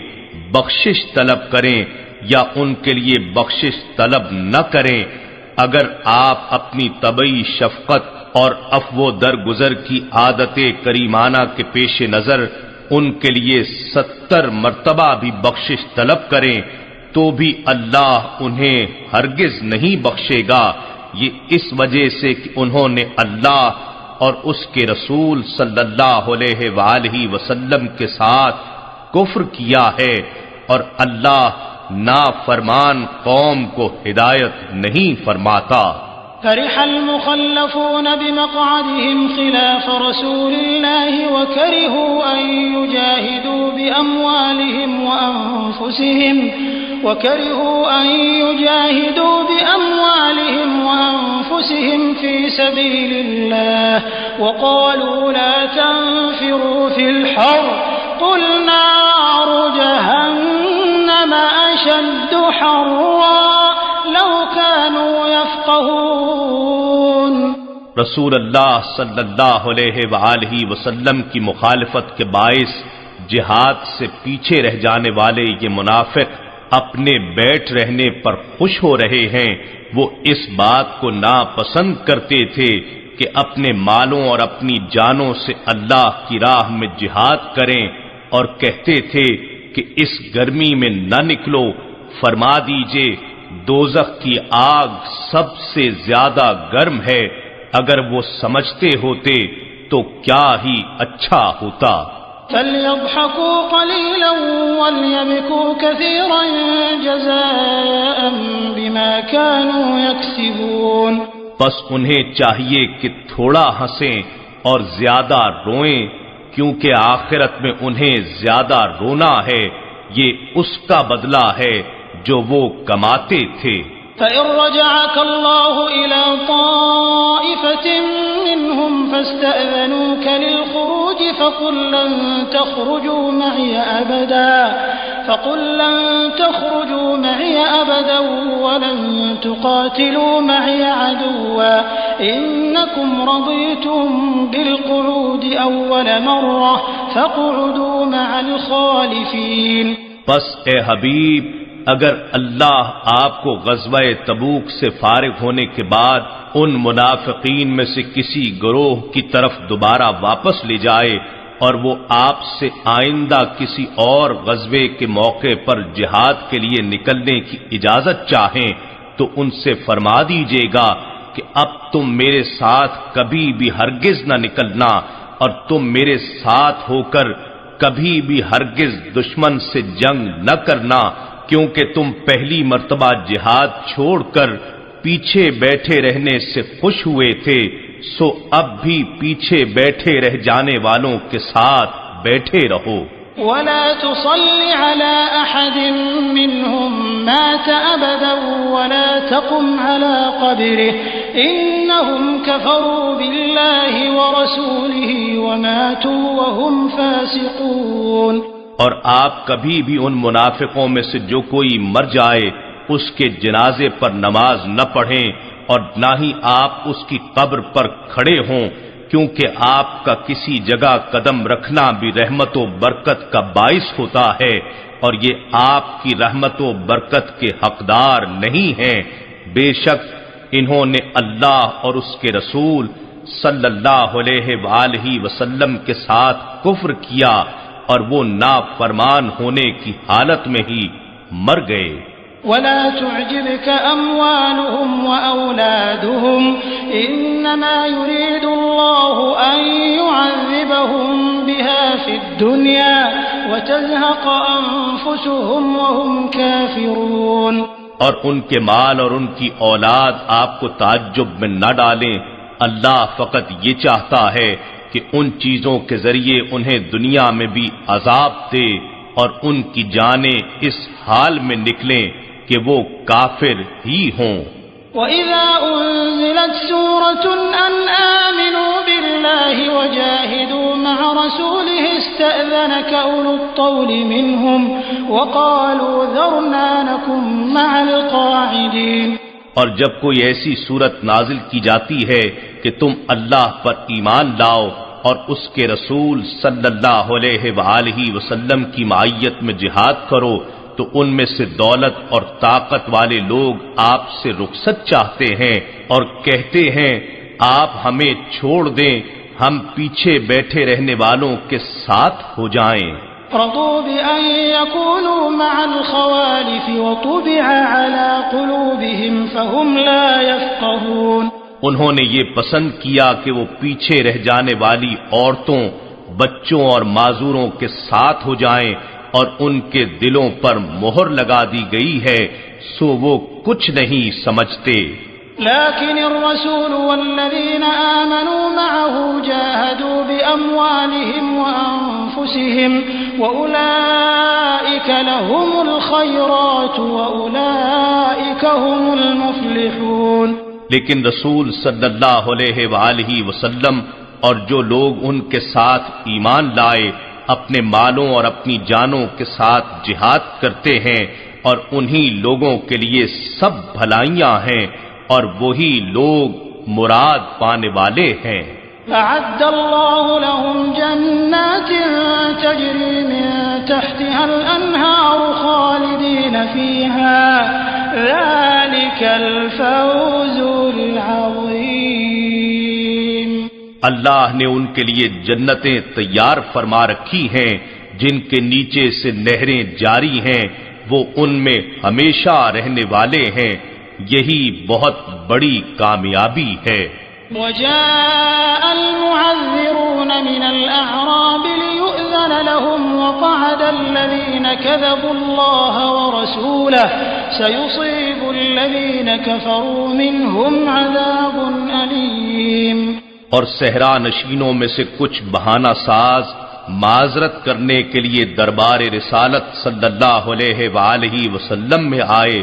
Speaker 2: بخشش طلب کریں یا ان کے لیے بخشش طلب نہ کریں، اگر آپ اپنی طبعی شفقت اور عفو درگزر کی عادت کریمانہ کے پیش نظر ان کے لیے 70 مرتبہ بھی بخشش طلب کریں تو بھی اللہ انہیں ہرگز نہیں بخشے گا، یہ اس وجہ سے کہ انہوں نے اللہ اور اس کے رسول صلی اللہ علیہ وآلہ وسلم کے ساتھ کفر کیا ہے اور اللہ نافرمان قوم کو ہدایت نہیں فرماتا۔
Speaker 1: فرح المخلفون بمقعدهم خلاف رسول الله وكرهوا أن يجاهدوا بأموالهم وأنفسهم في سبيل الله وقالوا لا تنفروا في الحر قل نار جهنم أشد حرا لو كانوا يفقهون۔
Speaker 2: رسول اللہ صلی اللہ علیہ وآلہ وسلم کی مخالفت کے باعث جہاد سے پیچھے رہ جانے والے یہ منافق اپنے بیٹھ رہنے پر خوش ہو رہے ہیں، وہ اس بات کو ناپسند کرتے تھے کہ اپنے مالوں اور اپنی جانوں سے اللہ کی راہ میں جہاد کریں اور کہتے تھے کہ اس گرمی میں نہ نکلو، فرما دیجئے دوزخ کی آگ سب سے زیادہ گرم ہے، اگر وہ سمجھتے ہوتے تو کیا ہی اچھا ہوتا۔
Speaker 1: فَلْيَضْحَكُوا قَلِيلًا وَلْيَبْكُوا كَثِيرًا جَزَاءً بِمَا كَانُوا يَكْسِبُونَ۔
Speaker 2: پس انہیں چاہیے کہ تھوڑا ہنسیں اور زیادہ روئیں، کیونکہ آخرت میں انہیں زیادہ رونا ہے، یہ اس کا بدلہ ہے جو وہ کماتے تھے۔
Speaker 1: فإن رجعك الله إلى طائفة منهم فاستأذنوك للخروج فقل لن تخرجوا معي أبدا ولن تقاتلوا معي عدوا إنكم رضيتم بالقعود أول مرة فاقعدوا مع الخالفين۔
Speaker 2: بس اے حبیب، اگر اللہ آپ کو غزوہ تبوک سے فارغ ہونے کے بعد ان منافقین میں سے کسی گروہ کی طرف دوبارہ واپس لے جائے اور وہ آپ سے آئندہ کسی اور غزوے کے موقع پر جہاد کے لیے نکلنے کی اجازت چاہیں تو ان سے فرما دیجیے گا کہ اب تم میرے ساتھ کبھی بھی ہرگز نہ نکلنا، اور تم میرے ساتھ ہو کر کبھی بھی ہرگز دشمن سے جنگ نہ کرنا، کیونکہ تم پہلی مرتبہ جہاد چھوڑ کر پیچھے بیٹھے رہنے سے خوش ہوئے تھے، سو اب بھی پیچھے بیٹھے رہ جانے والوں کے ساتھ بیٹھے رہو۔
Speaker 1: ولا تصل على أحد منهم مات أبدا ولا تقم على قبره إنهم كفروا بالله ورسوله وماتوا وهم فاسقون۔
Speaker 2: اور آپ کبھی بھی ان منافقوں میں سے جو کوئی مر جائے اس کے جنازے پر نماز نہ پڑھیں اور نہ ہی آپ اس کی قبر پر کھڑے ہوں، کیونکہ آپ کا کسی جگہ قدم رکھنا بھی رحمت و برکت کا باعث ہوتا ہے، اور یہ آپ کی رحمت و برکت کے حقدار نہیں ہیں۔ بے شک انہوں نے اللہ اور اس کے رسول صلی اللہ علیہ وآلہ وسلم کے ساتھ کفر کیا اور وہ نافرمان ہونے کی حالت میں ہی مر گئے۔
Speaker 1: ولا تعجبك أموالهم وأولادهم إنما يريد الله أن يعذبهم بها في الدنيا وتزهق أنفسهم وهم كافرون۔
Speaker 2: اور ان کے مال اور ان کی اولاد آپ کو تعجب میں نہ ڈالیں، اللہ فقط یہ چاہتا ہے کہ ان چیزوں کے ذریعے انہیں دنیا میں بھی عذاب دے اور ان کی جانیں اس حال میں نکلیں کہ وہ کافر ہی ہوں۔
Speaker 1: وَإِذَا أُنزِلَتْ سُورَةٌ أَنْ آمِنُوا بِاللَّهِ وَجَاهِدُوا مَعَ رَسُولِهِ اسْتَأْذَنَكَ أُولُو الطَّوْلِ مِنْهُمْ وَقَالُوا ذَرْنَا نَكُن مَّعَ الْقَاعِدِينَ۔
Speaker 2: اور جب کوئی ایسی صورت نازل کی جاتی ہے کہ تم اللہ پر ایمان لاؤ اور اس کے رسول صلی اللہ علیہ وآلہ وسلم کی معیت میں جہاد کرو، تو ان میں سے دولت اور طاقت والے لوگ آپ سے رخصت چاہتے ہیں اور کہتے ہیں آپ ہمیں چھوڑ دیں، ہم پیچھے بیٹھے رہنے والوں کے ساتھ ہو جائیں۔
Speaker 1: رضوا بأن يكونوا مع الخوالف وطبع على قلوبهم فهم لا يفقهون۔
Speaker 2: انہوں نے یہ پسند کیا کہ وہ پیچھے رہ جانے والی عورتوں، بچوں اور معذوروں کے ساتھ ہو جائیں، اور ان کے دلوں پر مہر لگا دی گئی ہے، سو وہ کچھ نہیں سمجھتے۔
Speaker 1: لكن الرسول والذين آمنوا معه جاهدوا بأموالهم وأنفسهم وأولئك لهم الخيرات وأولئك هم المفلحون۔
Speaker 2: لیکن رسول صلی اللہ علیہ وآلہ وسلم اور جو لوگ ان کے ساتھ ایمان لائے اپنے مالوں اور اپنی جانوں کے ساتھ جہاد کرتے ہیں، اور انہی لوگوں کے لیے سب بھلائیاں ہیں اور وہی لوگ مراد پانے والے ہیں۔
Speaker 1: أعد الله لهم جنات تجري من تحتها الأنهار خالدين فيها ذلك الفوز العظيم۔
Speaker 2: اللہ نے ان کے لیے جنتیں تیار فرما رکھی ہیں جن کے نیچے سے نہریں جاری ہیں، وہ ان میں ہمیشہ رہنے والے ہیں، یہی بہت بڑی کامیابی ہے۔
Speaker 1: وجاء المعذرون من الأعراب ليؤذن لهم وقعد الذين كذبوا الله ورسوله سيصيب الذين كفروا منهم عذاب أليم۔
Speaker 2: اور صحرا نشینوں میں سے کچھ بہانہ ساز معذرت کرنے کے لیے دربار رسالت صلی اللہ علیہ وآلہ وسلم میں آئے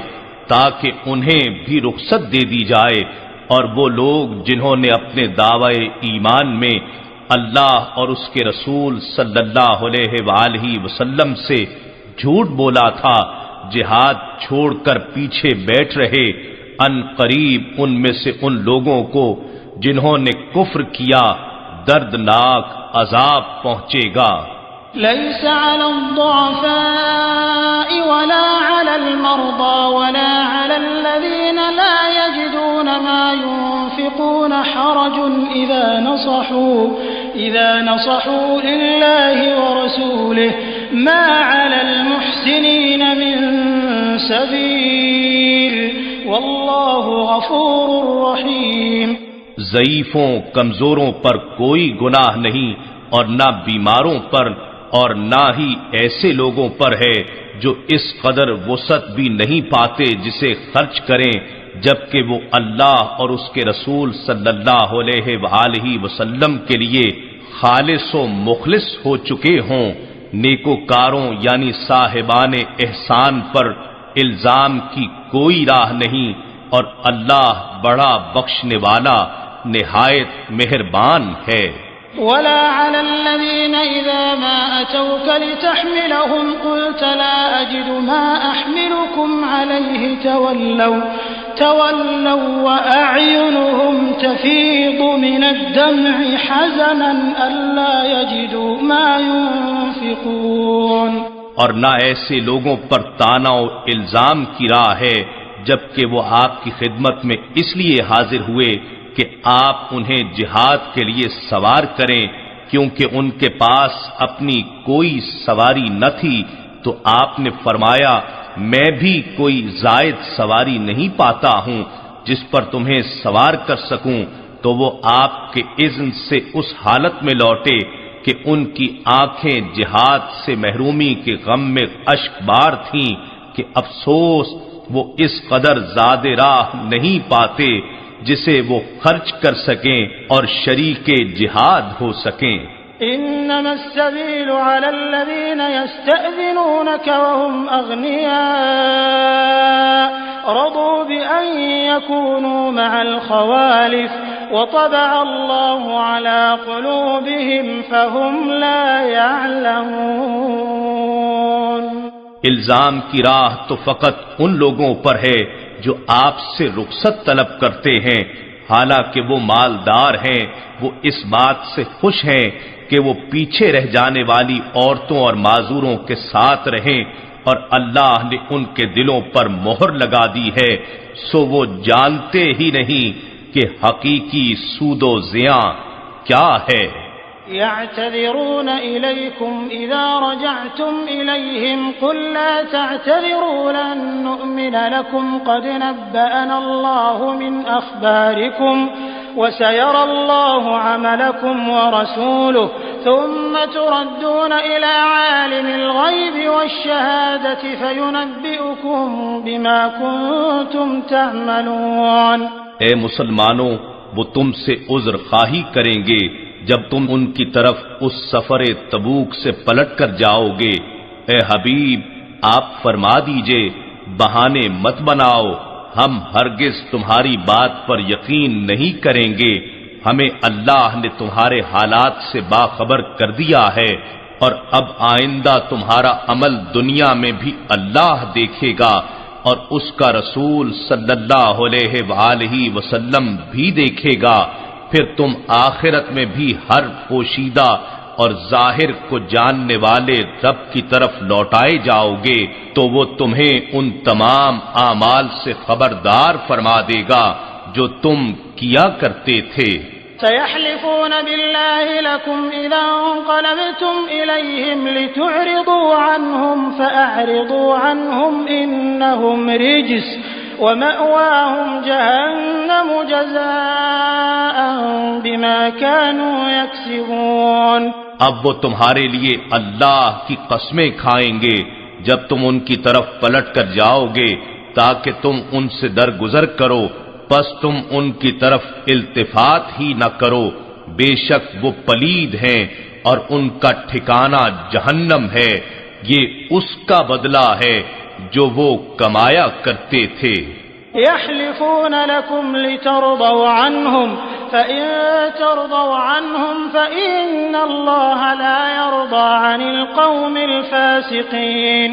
Speaker 2: تاکہ انہیں بھی رخصت دے دی جائے، اور وہ لوگ جنہوں نے اپنے دعوی ایمان میں اللہ اور اس کے رسول صلی اللہ علیہ وآلہ وسلم سے جھوٹ بولا تھا، جہاد چھوڑ کر پیچھے بیٹھ رہے، ان قریب ان میں سے ان لوگوں کو جنہوں نے کفر کیا دردناک عذاب پہنچے گا۔
Speaker 1: ليس على الضعفاء ولا على المرضى ولا على الذين لا يجدون ما ينفقون حرج إذا نصحوا لله ورسوله ما على المحسنين من سبيل والله غفور رحيم۔
Speaker 2: ضعیفوں کمزوروں پر کوئی گناہ نہیں، اور نہ بیماروں پر، اور نہ ہی ایسے لوگوں پر ہے جو اس قدر وسعت بھی نہیں پاتے جسے خرچ کریں، جبکہ وہ اللہ اور اس کے رسول صلی اللہ علیہ وآلہ وسلم کے لیے خالص و مخلص ہو چکے ہوں۔ نیکوکاروں یعنی صاحبان احسان پر الزام کی کوئی راہ نہیں، اور اللہ بڑا بخشنے والا نہایت مہربان ہے۔
Speaker 1: ولا على الذين إذا ما أتوك لتحملهم قلت لا أجد ما أحملكم عليه تولوا وأعينهم تفيض من الدمع حزنا ألا يجدوا ما ينفقون۔
Speaker 2: اور نہ ایسے لوگوں پر طعنہ و الزام کی راہ ہے جبکہ وہ آپ کی خدمت میں اس لیے حاضر ہوئے کہ آپ انہیں جہاد کے لیے سوار کریں، کیونکہ ان کے پاس اپنی کوئی سواری نہ تھی، تو آپ نے فرمایا میں بھی کوئی زائد سواری نہیں پاتا ہوں جس پر تمہیں سوار کر سکوں، تو وہ آپ کے اذن سے اس حالت میں لوٹے کہ ان کی آنکھیں جہاد سے محرومی کے غم میں اشک بار تھیں کہ افسوس وہ اس قدر زاد راہ نہیں پاتے جسے وہ خرچ کر سکیں اور شریک جہاد ہو سکیں۔
Speaker 1: انما السبيل على الذين يستأذنونك وهم اغنياء رضوا بأن يكونوا مع الخوالف وطبع الله على قلوبهم فهم لا يعلمون۔
Speaker 2: الزام کی راہ تو فقط ان لوگوں پر ہے جو آپ سے رخصت طلب کرتے ہیں، حالانکہ وہ مالدار ہیں، وہ اس بات سے خوش ہیں کہ وہ پیچھے رہ جانے والی عورتوں اور معذوروں کے ساتھ رہیں، اور اللہ نے ان کے دلوں پر مہر لگا دی ہے، سو وہ جانتے ہی نہیں کہ حقیقی سود و زیاں کیا ہے۔
Speaker 1: يعتذرون إليكم إذا رجعتم إليهم قل لا تعتذروا لن نؤمن لكم قد نبأنا الله من أخباركم وسيرى الله عملكم ورسوله ثم تردون إلى عالم الغيب والشهادة فينبئكم بما كنتم تعملون۔
Speaker 2: اے مسلمانوں، وہ تم سے عذر خواہی کریں گے جب تم ان کی طرف اس سفر تبوک سے پلٹ کر جاؤ گے۔ اے حبیب، آپ فرما دیجئے بہانے مت بناؤ، ہم ہرگز تمہاری بات پر یقین نہیں کریں گے، ہمیں اللہ نے تمہارے حالات سے باخبر کر دیا ہے، اور اب آئندہ تمہارا عمل دنیا میں بھی اللہ دیکھے گا، اور اس کا رسول صلی اللہ علیہ وآلہ وسلم بھی دیکھے گا، پھر تم آخرت میں بھی ہر پوشیدہ اور ظاہر کو جاننے والے رب کی طرف لوٹائے جاؤ گے، تو وہ تمہیں ان تمام اعمال سے خبردار فرما دے گا جو تم کیا کرتے تھے۔
Speaker 1: سيحلفون بالله لكم إذا انقلبتم إليهم لتعرضوا عنهم فأعرضوا عنهم إنهم رجس ومأواهم جهنم جزاء بما كانوا يكسبون۔
Speaker 2: اب وہ تمہارے لیے اللہ کی قسمیں کھائیں گے جب تم ان کی طرف پلٹ کر جاؤ گے تاکہ تم ان سے درگزر کرو، پس تم ان کی طرف التفات ہی نہ کرو، بے شک وہ پلید ہیں اور ان کا ٹھکانہ جہنم ہے، یہ اس کا بدلہ ہے جو وہ کمایا کرتے تھے۔
Speaker 1: يحلفون لكم لترضوا عنهم فإن ترضوا عنهم فإن الله لا يرضى عن القوم الفاسقين۔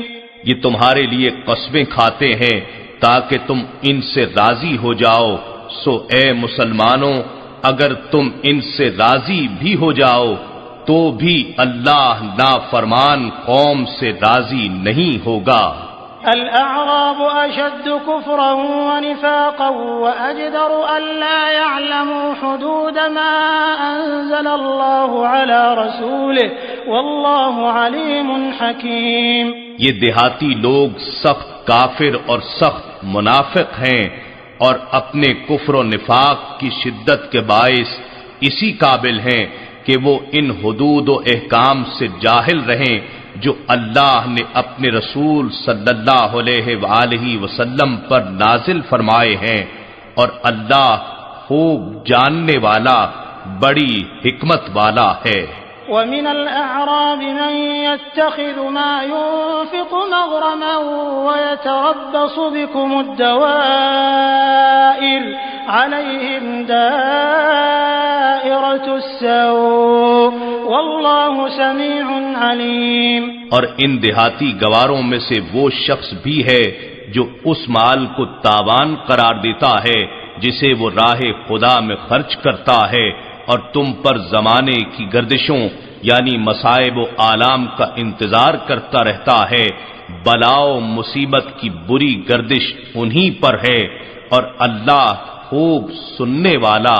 Speaker 2: یہ تمہارے لیے قسمیں کھاتے ہیں تاکہ تم ان سے راضی ہو جاؤ، سو اے مسلمانوں اگر تم ان سے راضی بھی ہو جاؤ تو بھی اللہ نافرمان قوم سے راضی نہیں ہوگا۔
Speaker 1: الأعراب أشد كفرا ونفاقا وأجدر ألا يعلموا حدود ما أنزل الله على رسوله والله عليم حكيم۔
Speaker 2: یہ دیہاتی لوگ سخت کافر اور سخت منافق ہیں اور اپنے کفر و نفاق کی شدت کے باعث اسی قابل ہیں کہ وہ ان حدود و احکام سے جاہل رہیں جو اللہ نے اپنے رسول صلی اللہ علیہ وآلہ وسلم پر نازل فرمائے ہیں، اور اللہ خوب جاننے والا بڑی حکمت والا ہے۔
Speaker 1: ومن الأعراب من يتخذ ما ينفق مغرما ويتربص بكم الدوائر عليهم دائرة السوء والله سميع عليم۔
Speaker 2: اور ان دیہاتی گواروں میں سے وہ شخص بھی ہے جو اس مال کو تاوان قرار دیتا ہے جسے وہ راہ خدا میں خرچ کرتا ہے، اور تم پر زمانے کی گردشوں یعنی مصائب و آلام کا انتظار کرتا رہتا ہے۔ بلا و مصیبت کی بری گردش انہی پر ہے، اور اللہ خوب سننے والا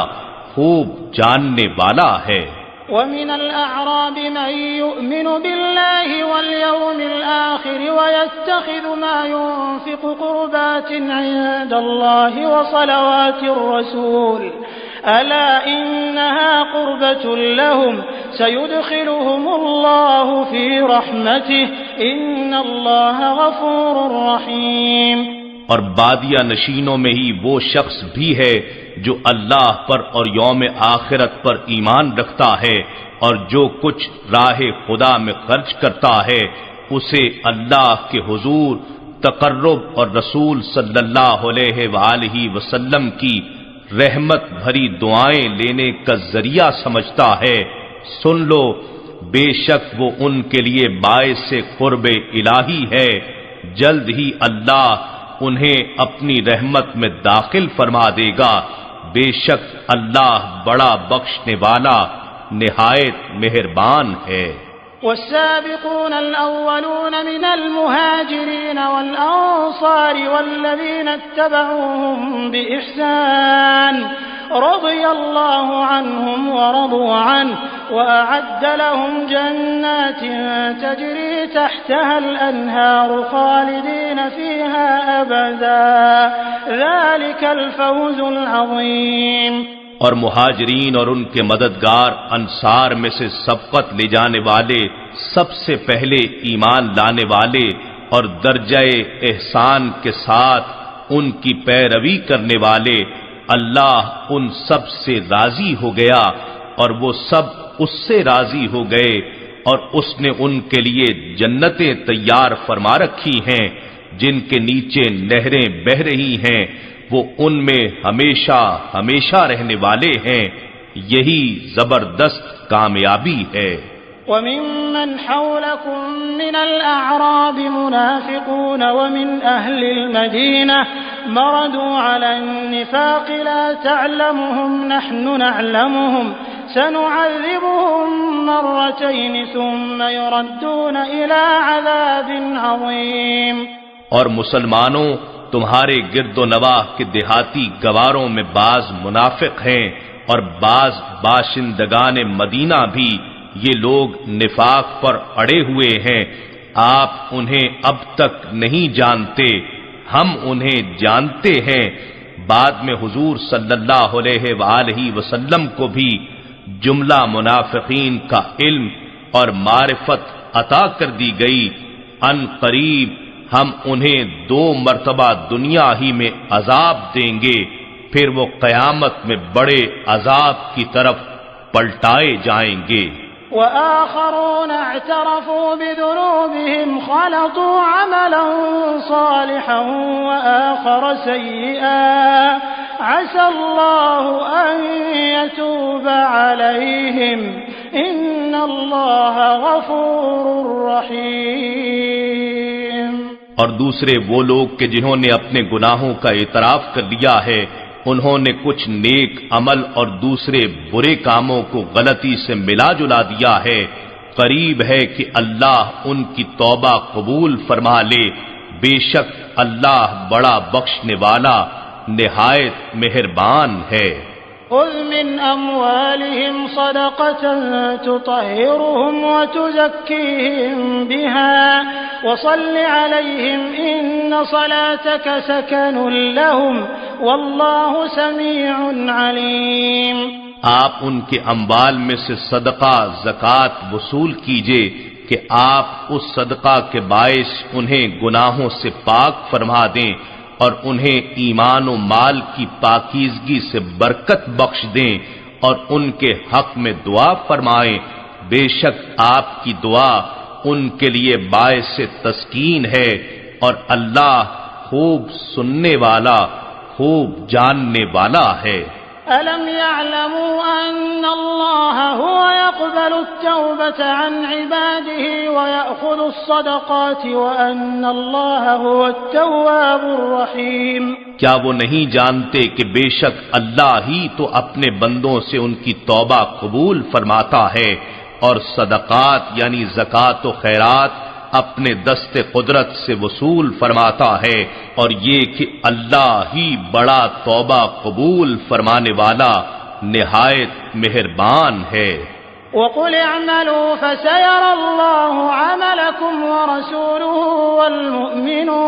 Speaker 2: خوب جاننے والا ہے۔
Speaker 1: ومن الأعراب من يؤمن بالله واليوم الآخر ويتخذ ما ينفق قربات عند الله وصلوات الرسول ألا إنها قربة لهم سيدخلهم الله في رحمته إن الله غفور رحيم۔
Speaker 2: اور بادیہ نشینوں میں ہی وہ شخص بھی ہے جو اللہ پر اور یوم آخرت پر ایمان رکھتا ہے، اور جو کچھ راہ خدا میں خرچ کرتا ہے اسے اللہ کے حضور تقرب اور رسول صلی اللہ علیہ وآلہ وسلم کی رحمت بھری دعائیں لینے کا ذریعہ سمجھتا ہے۔ سن لو بے شک وہ ان کے لیے باعث قرب الہی ہے، جلد ہی اللہ انہیں اپنی رحمت میں داخل فرما دے گا، بے شک اللہ بڑا بخشنے والا نہایت مہربان ہے۔
Speaker 1: والسابقون الأولون من المهاجرين والأنصار والذين اتبعوهم بإحسان رضي الله عنهم ورضوا عنه وأعد لهم جنات تجري تحتها الأنهار خالدين فيها أبدا ذلك الفوز العظيم۔
Speaker 2: اور مہاجرین اور ان کے مددگار انصار میں سے سبقت لے جانے والے سب سے پہلے ایمان لانے والے اور درجہ احسان کے ساتھ ان کی پیروی کرنے والے، اللہ ان سب سے راضی ہو گیا اور وہ سب اس سے راضی ہو گئے، اور اس نے ان کے لیے جنتیں تیار فرما رکھی ہیں جن کے نیچے نہریں بہہ رہی ہیں، وہ ان میں ہمیشہ ہمیشہ رہنے والے ہیں، یہی زبردست کامیابی ہے۔
Speaker 1: وَمِمَّنْ حَوْلَكُمْ مِنَ الْأَعْرَابِ مُنَافِقُونَ وَمِنْ أَهْلِ الْمَدِينَةِ مَرَدُوا عَلَى النِّفَاقِ لَا تَعْلَمُهُمْ نَحْنُ نَعْلَمُهُمْ سَنُعَذِّبُهُمْ مَرَّتَيْنِ ثُمَّ يُرَدُّونَ إِلَى عَذَابٍ عَظِيمٍ۔
Speaker 2: اور مسلمانوں تمہارے گرد و نواح کے دیہاتی گواروں میں بعض منافق ہیں اور بعض باشندگان مدینہ بھی، یہ لوگ نفاق پر اڑے ہوئے ہیں، آپ انہیں اب تک نہیں جانتے، ہم انہیں جانتے ہیں۔ بعد میں حضور صلی اللہ علیہ وآلہ وسلم کو بھی جملہ منافقین کا علم اور معرفت عطا کر دی گئی، ان قریب ہم انہیں 2 مرتبہ دنیا ہی میں عذاب دیں گے، پھر وہ قیامت میں بڑے عذاب کی طرف پلٹائے جائیں گے۔
Speaker 1: وآخرون اعترفوا بذنوبهم خلطوا عملا صالحا وآخر سيئا عسى الله أن يتوب عليهم إن الله غفور رحيم۔
Speaker 2: اور دوسرے وہ لوگ کہ جنہوں نے اپنے گناہوں کا اعتراف کر لیا ہے، انہوں نے کچھ نیک عمل اور دوسرے برے کاموں کو غلطی سے ملا جلا دیا ہے، قریب ہے کہ اللہ ان کی توبہ قبول فرما لے، بے شک اللہ بڑا بخشنے والا نہایت مہربان ہے۔
Speaker 1: خذ من أموالهم صدقة تطهرهم وتزكيهم بها وصل عليهم إن صلاتك سكن لهم والله سميع عليم۔
Speaker 2: آپ ان کے اموال میں سے صدقہ زکوٰۃ وصول کیجئے کہ آپ اس صدقہ کے باعث انہیں گناہوں سے پاک فرما دیں اور انہیں ایمان و مال کی پاکیزگی سے برکت بخش دیں اور ان کے حق میں دعا فرمائیں، بے شک آپ کی دعا ان کے لیے باعث تسکین ہے اور اللہ خوب سننے والا خوب جاننے والا ہے۔
Speaker 1: أَلَمْ يَعْلَمُوا أَنَّ اللَّهَ هُوَ يَقْبَلُ التَّوْبَةَ عَنْ عِبَادِهِ وَيَأْخُذُ الصَّدَقَاتِ وَأَنَّ اللَّهَ هُوَ التَّوَّابُ الرَّحِيمُ؟ کیا
Speaker 2: وہ نہیں جانتے کہ بے شک اللہ ہی تو اپنے بندوں سے ان کی توبہ قبول فرماتا ہے اور صدقات یعنی زکوٰۃ و خیرات اپنے دست قدرت سے وصول فرماتا ہے، اور یہ کہ اللہ ہی بڑا توبہ قبول فرمانے والا نہایت مہربان ہے۔
Speaker 1: وَقُلِ اعْمَلُوا فَسَيَرَى اللَّهُ عَمَلَكُمْ وَرَسُولُهُ وَالْمُؤْمِنُونَ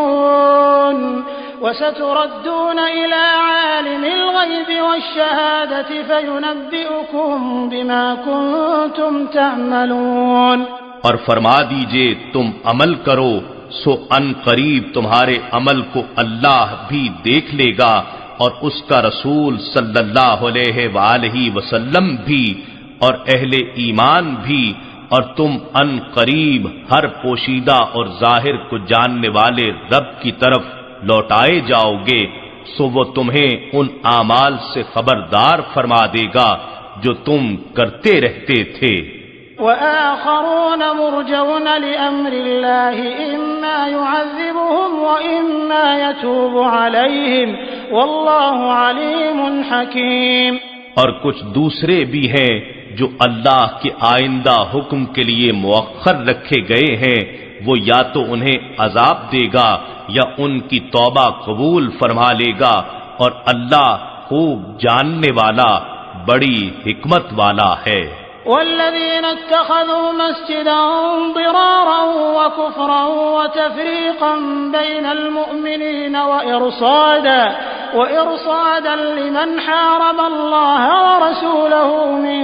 Speaker 1: وَسَتُرَدُّونَ إِلَى عَالِمِ الْغَيْبِ وَالشَّهَادَةِ فَيُنَبِّئُكُم بِمَا كُنتُمْ تَعْمَلُونَ۔
Speaker 2: اور فرما دیجئے تم عمل کرو سو ان قریب تمہارے عمل کو اللہ بھی دیکھ لے گا اور اس کا رسول صلی اللہ علیہ وآلہ وسلم بھی اور اہل ایمان بھی، اور تم ان قریب ہر پوشیدہ اور ظاہر کو جاننے والے رب کی طرف لوٹائے جاؤ گے، سو وہ تمہیں ان اعمال سے خبردار فرما دے گا جو تم کرتے رہتے تھے۔
Speaker 1: وآخرون مرجون لأمر الله إما يعذبهم وإما يتوب عليهم والله عليم حكيم۔
Speaker 2: اور کچھ دوسرے بھی ہیں جو اللہ کے آئندہ حکم کے لیے مؤخر رکھے گئے ہیں، وہ یا تو انہیں عذاب دے گا یا ان کی توبہ قبول فرما لے گا، اور اللہ خوب جاننے والا بڑی حکمت والا ہے۔
Speaker 1: والذين اتخذوا مسجدا ضرارا وكفرا وتفريقا بين المؤمنين وإرصادا لمن حارب الله ورسوله من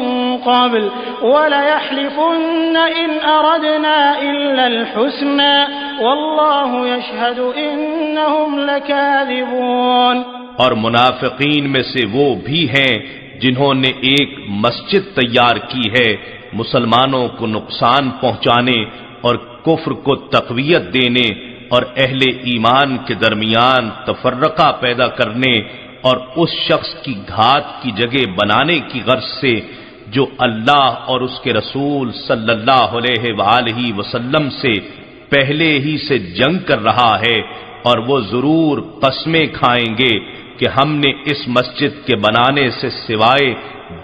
Speaker 1: قبل وليحلفن إن أردنا إلا الحسنى والله يشهد إنهم لكاذبون۔
Speaker 2: اور منافقین میں سے وہ بھی ہیں جنہوں نے ایک مسجد تیار کی ہے مسلمانوں کو نقصان پہنچانے اور کفر کو تقویت دینے اور اہل ایمان کے درمیان تفرقہ پیدا کرنے اور اس شخص کی گھات کی جگہ بنانے کی غرض سے جو اللہ اور اس کے رسول صلی اللہ علیہ وآلہ وسلم سے پہلے ہی سے جنگ کر رہا ہے، اور وہ ضرور قسمیں کھائیں گے کہ ہم نے اس مسجد کے بنانے سے سوائے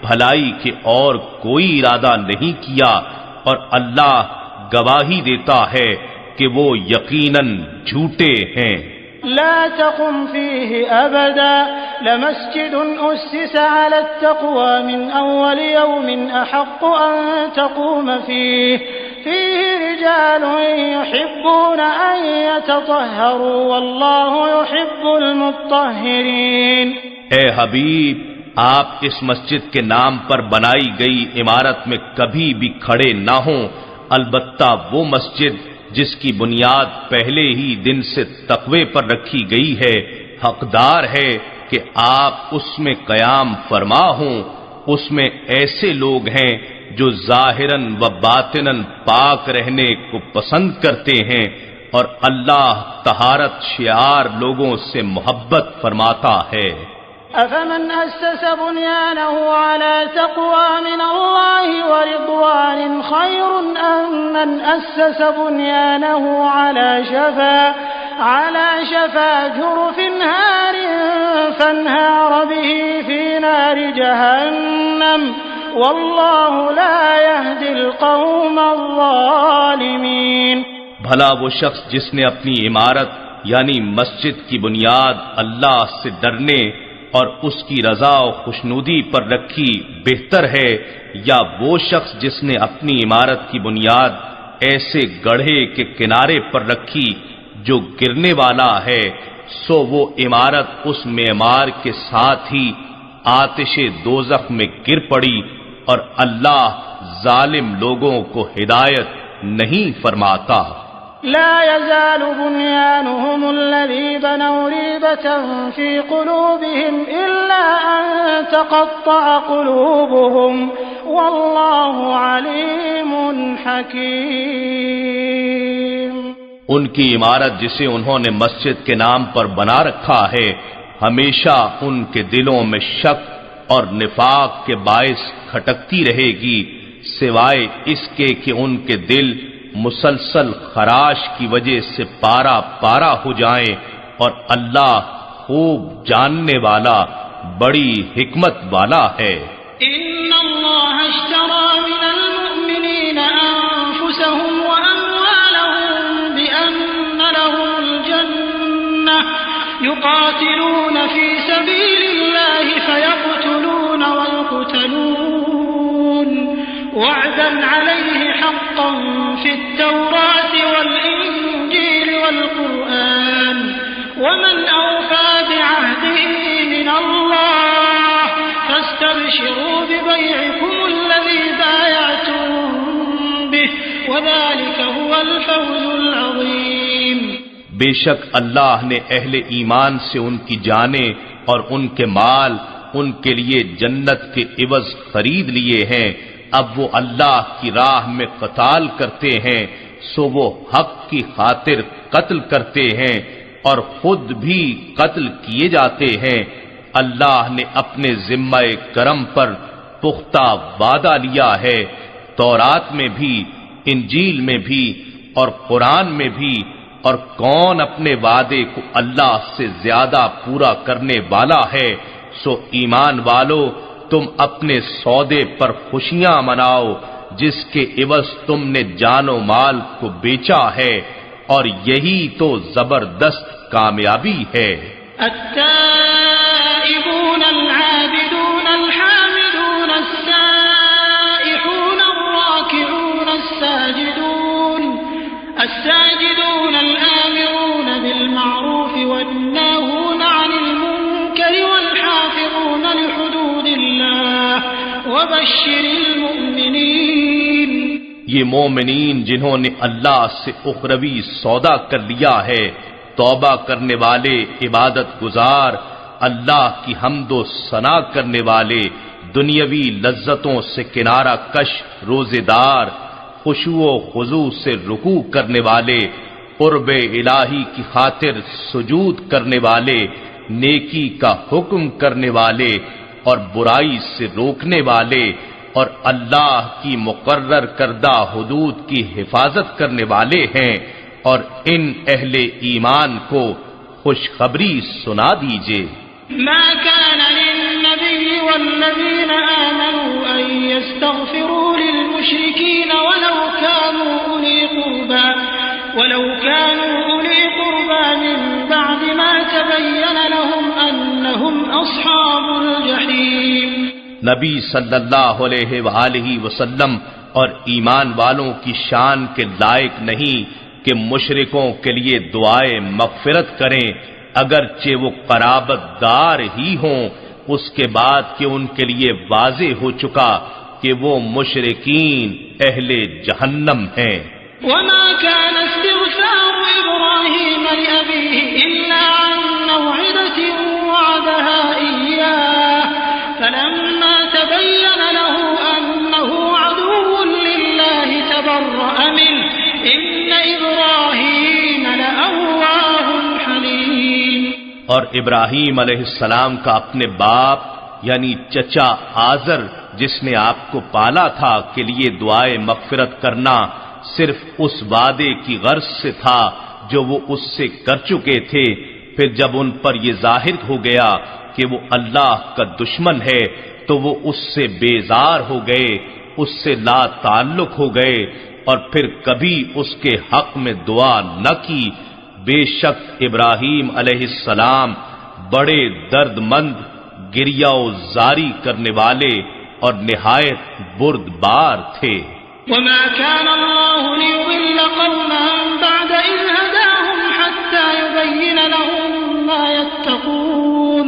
Speaker 2: بھلائی کے اور کوئی ارادہ نہیں کیا، اور اللہ گواہی دیتا ہے کہ وہ یقیناً جھوٹے ہیں۔
Speaker 1: لا تقم فيه أبدا لمسجد أسس على التقوى من أول يوم أحق أن تقوم فيه رجال يحبون أن يتطهروا والله يحب المطهرين۔
Speaker 2: اے حبیب، آپ اس مسجد کے نام پر بنائی گئی عمارت میں کبھی بھی کھڑے نہ ہوں، البتہ وہ مسجد جس کی بنیاد پہلے ہی دن سے تقوی پر رکھی گئی ہے حقدار ہے کہ آپ اس میں قیام فرما ہوں۔ اس میں ایسے لوگ ہیں جو ظاہراً و باطناً پاک رہنے کو پسند کرتے ہیں، اور اللہ طہارت شعار لوگوں سے محبت فرماتا ہے۔
Speaker 1: أفمن أسس بنيانه على تقوى من الله ورضوان خير أم من أسس بنيانه على شفا جرف هار فانهار به في نار جهنم والله لا يهدي القوم الظالمين۔
Speaker 2: بھلا وہ شخص جس نے اپنی عمارت یعنی مسجد کی بنیاد اللہ سے ڈرنے اور اس کی رضا و خوشنودی پر رکھی بہتر ہے، یا وہ شخص جس نے اپنی عمارت کی بنیاد ایسے گڑھے کے کنارے پر رکھی جو گرنے والا ہے، سو وہ عمارت اس معمار کے ساتھ ہی آتش دوزخ میں گر پڑی، اور اللہ ظالم لوگوں کو ہدایت نہیں فرماتا۔
Speaker 1: لا يزال بنيانهم الذي بنوا ريبة في قلوبهم إلا أن تقطع قلوبهم والله عليم حكيم۔
Speaker 2: ان کی عمارت جسے انہوں نے مسجد کے نام پر بنا رکھا ہے ہمیشہ ان کے دلوں میں شک اور نفاق کے باعث کھٹکتی رہے گی، سوائے اس کے کہ ان کے دل مسلسل خراش کی وجہ سے پارا پارا ہو جائیں، اور اللہ خوب جاننے والا بڑی حکمت والا ہے۔
Speaker 1: ان اللہ اشترى من المؤمنین انفسهم واموالهم بان لهم الجنة يقاتلون في سبيل الله فيقتلون ويقتلون وعدا عليه حقا في التوراة والإنجيل والقرآن ومن أوفى بعهده من الله فاستبشروا ببيعكم الذي بايعتم به وذلك هو الفوز العظيم۔
Speaker 2: بے شک اللہ نے اہل ایمان سے ان کی جانیں اور ان کے مال ان کے لیے جنت کے عوض خرید لیے ہیں، اب وہ اللہ کی راہ میں قتال کرتے ہیں سو وہ حق کی خاطر قتل کرتے ہیں اور خود بھی قتل کیے جاتے ہیں۔ اللہ نے اپنے ذمہ کرم پر پختہ وعدہ لیا ہے، تورات میں بھی، انجیل میں بھی اور قرآن میں بھی، اور کون اپنے وعدے کو اللہ سے زیادہ پورا کرنے والا ہے؟ سو ایمان والو، تم اپنے سودے پر خوشیاں مناؤ جس کے عوض تم نے جان و مال کو بیچا ہے، اور یہی تو زبردست کامیابی ہے۔
Speaker 1: التائبون العابدون الحامدون السائحون الراكعون الساجدون الآمرون بالمعروف والناهون عن المنكر والحافظون لحدود الله وبشر المؤمنين۔
Speaker 2: یہ مومنین جنہوں نے اللہ سے اخروی سودا کر لیا ہے، توبہ کرنے والے، عبادت گزار، اللہ کی حمد و ثنا کرنے والے، دنیاوی لذتوں سے کنارہ کش روزے دار، خشوع و خضوع سے رکوع کرنے والے، قرب الہی کی خاطر سجود کرنے والے، نیکی کا حکم کرنے والے اور برائی سے روکنے والے، اور اللہ کی مقرر کردہ حدود کی حفاظت کرنے والے ہیں، اور ان اہل ایمان کو خوشخبری سنا دیجئے۔
Speaker 1: ما كان للنبي والذين آمنوا أن يستغفروا للمشركين ولو كانوا أولي قربى من بعد ما تبين لهم أنهم أصحاب الجحيم۔
Speaker 2: نبی صلی اللہ علیہ وآلہ وسلم اور ایمان والوں کی شان کے لائق نہیں کہ مشرکوں کے لیے دعائے مغفرت کریں اگرچہ وہ قرابت دار ہی ہوں، اس کے بعد کہ ان کے لیے واضح ہو چکا کہ وہ مشرکین اہل جہنم ہیں۔
Speaker 1: وما كان استغفار إبراهيم لأبيه إلا عن موعدة وعدها إياه فلما تبين له أنه عدو
Speaker 2: اور ابراہیم علیہ السلام کا اپنے باپ یعنی چچا آزر جس نے آپ کو پالا تھا کے لیے دعائے مغفرت کرنا صرف اس وعدے کی غرض سے تھا جو وہ اس سے کر چکے تھے. پھر جب ان پر یہ ظاہر ہو گیا کہ وہ اللہ کا دشمن ہے تو وہ اس سے بیزار ہو گئے، اس سے لا تعلق ہو گئے اور پھر کبھی اس کے حق میں دعا نہ کی. بے شک ابراہیم علیہ السلام بڑے درد مند، گریہ و زاری کرنے والے اور نہایت بردبار تھے.
Speaker 1: وما كان الله ليضل قوما بعد إذ هداهم حتى يبين لهم ما يتقون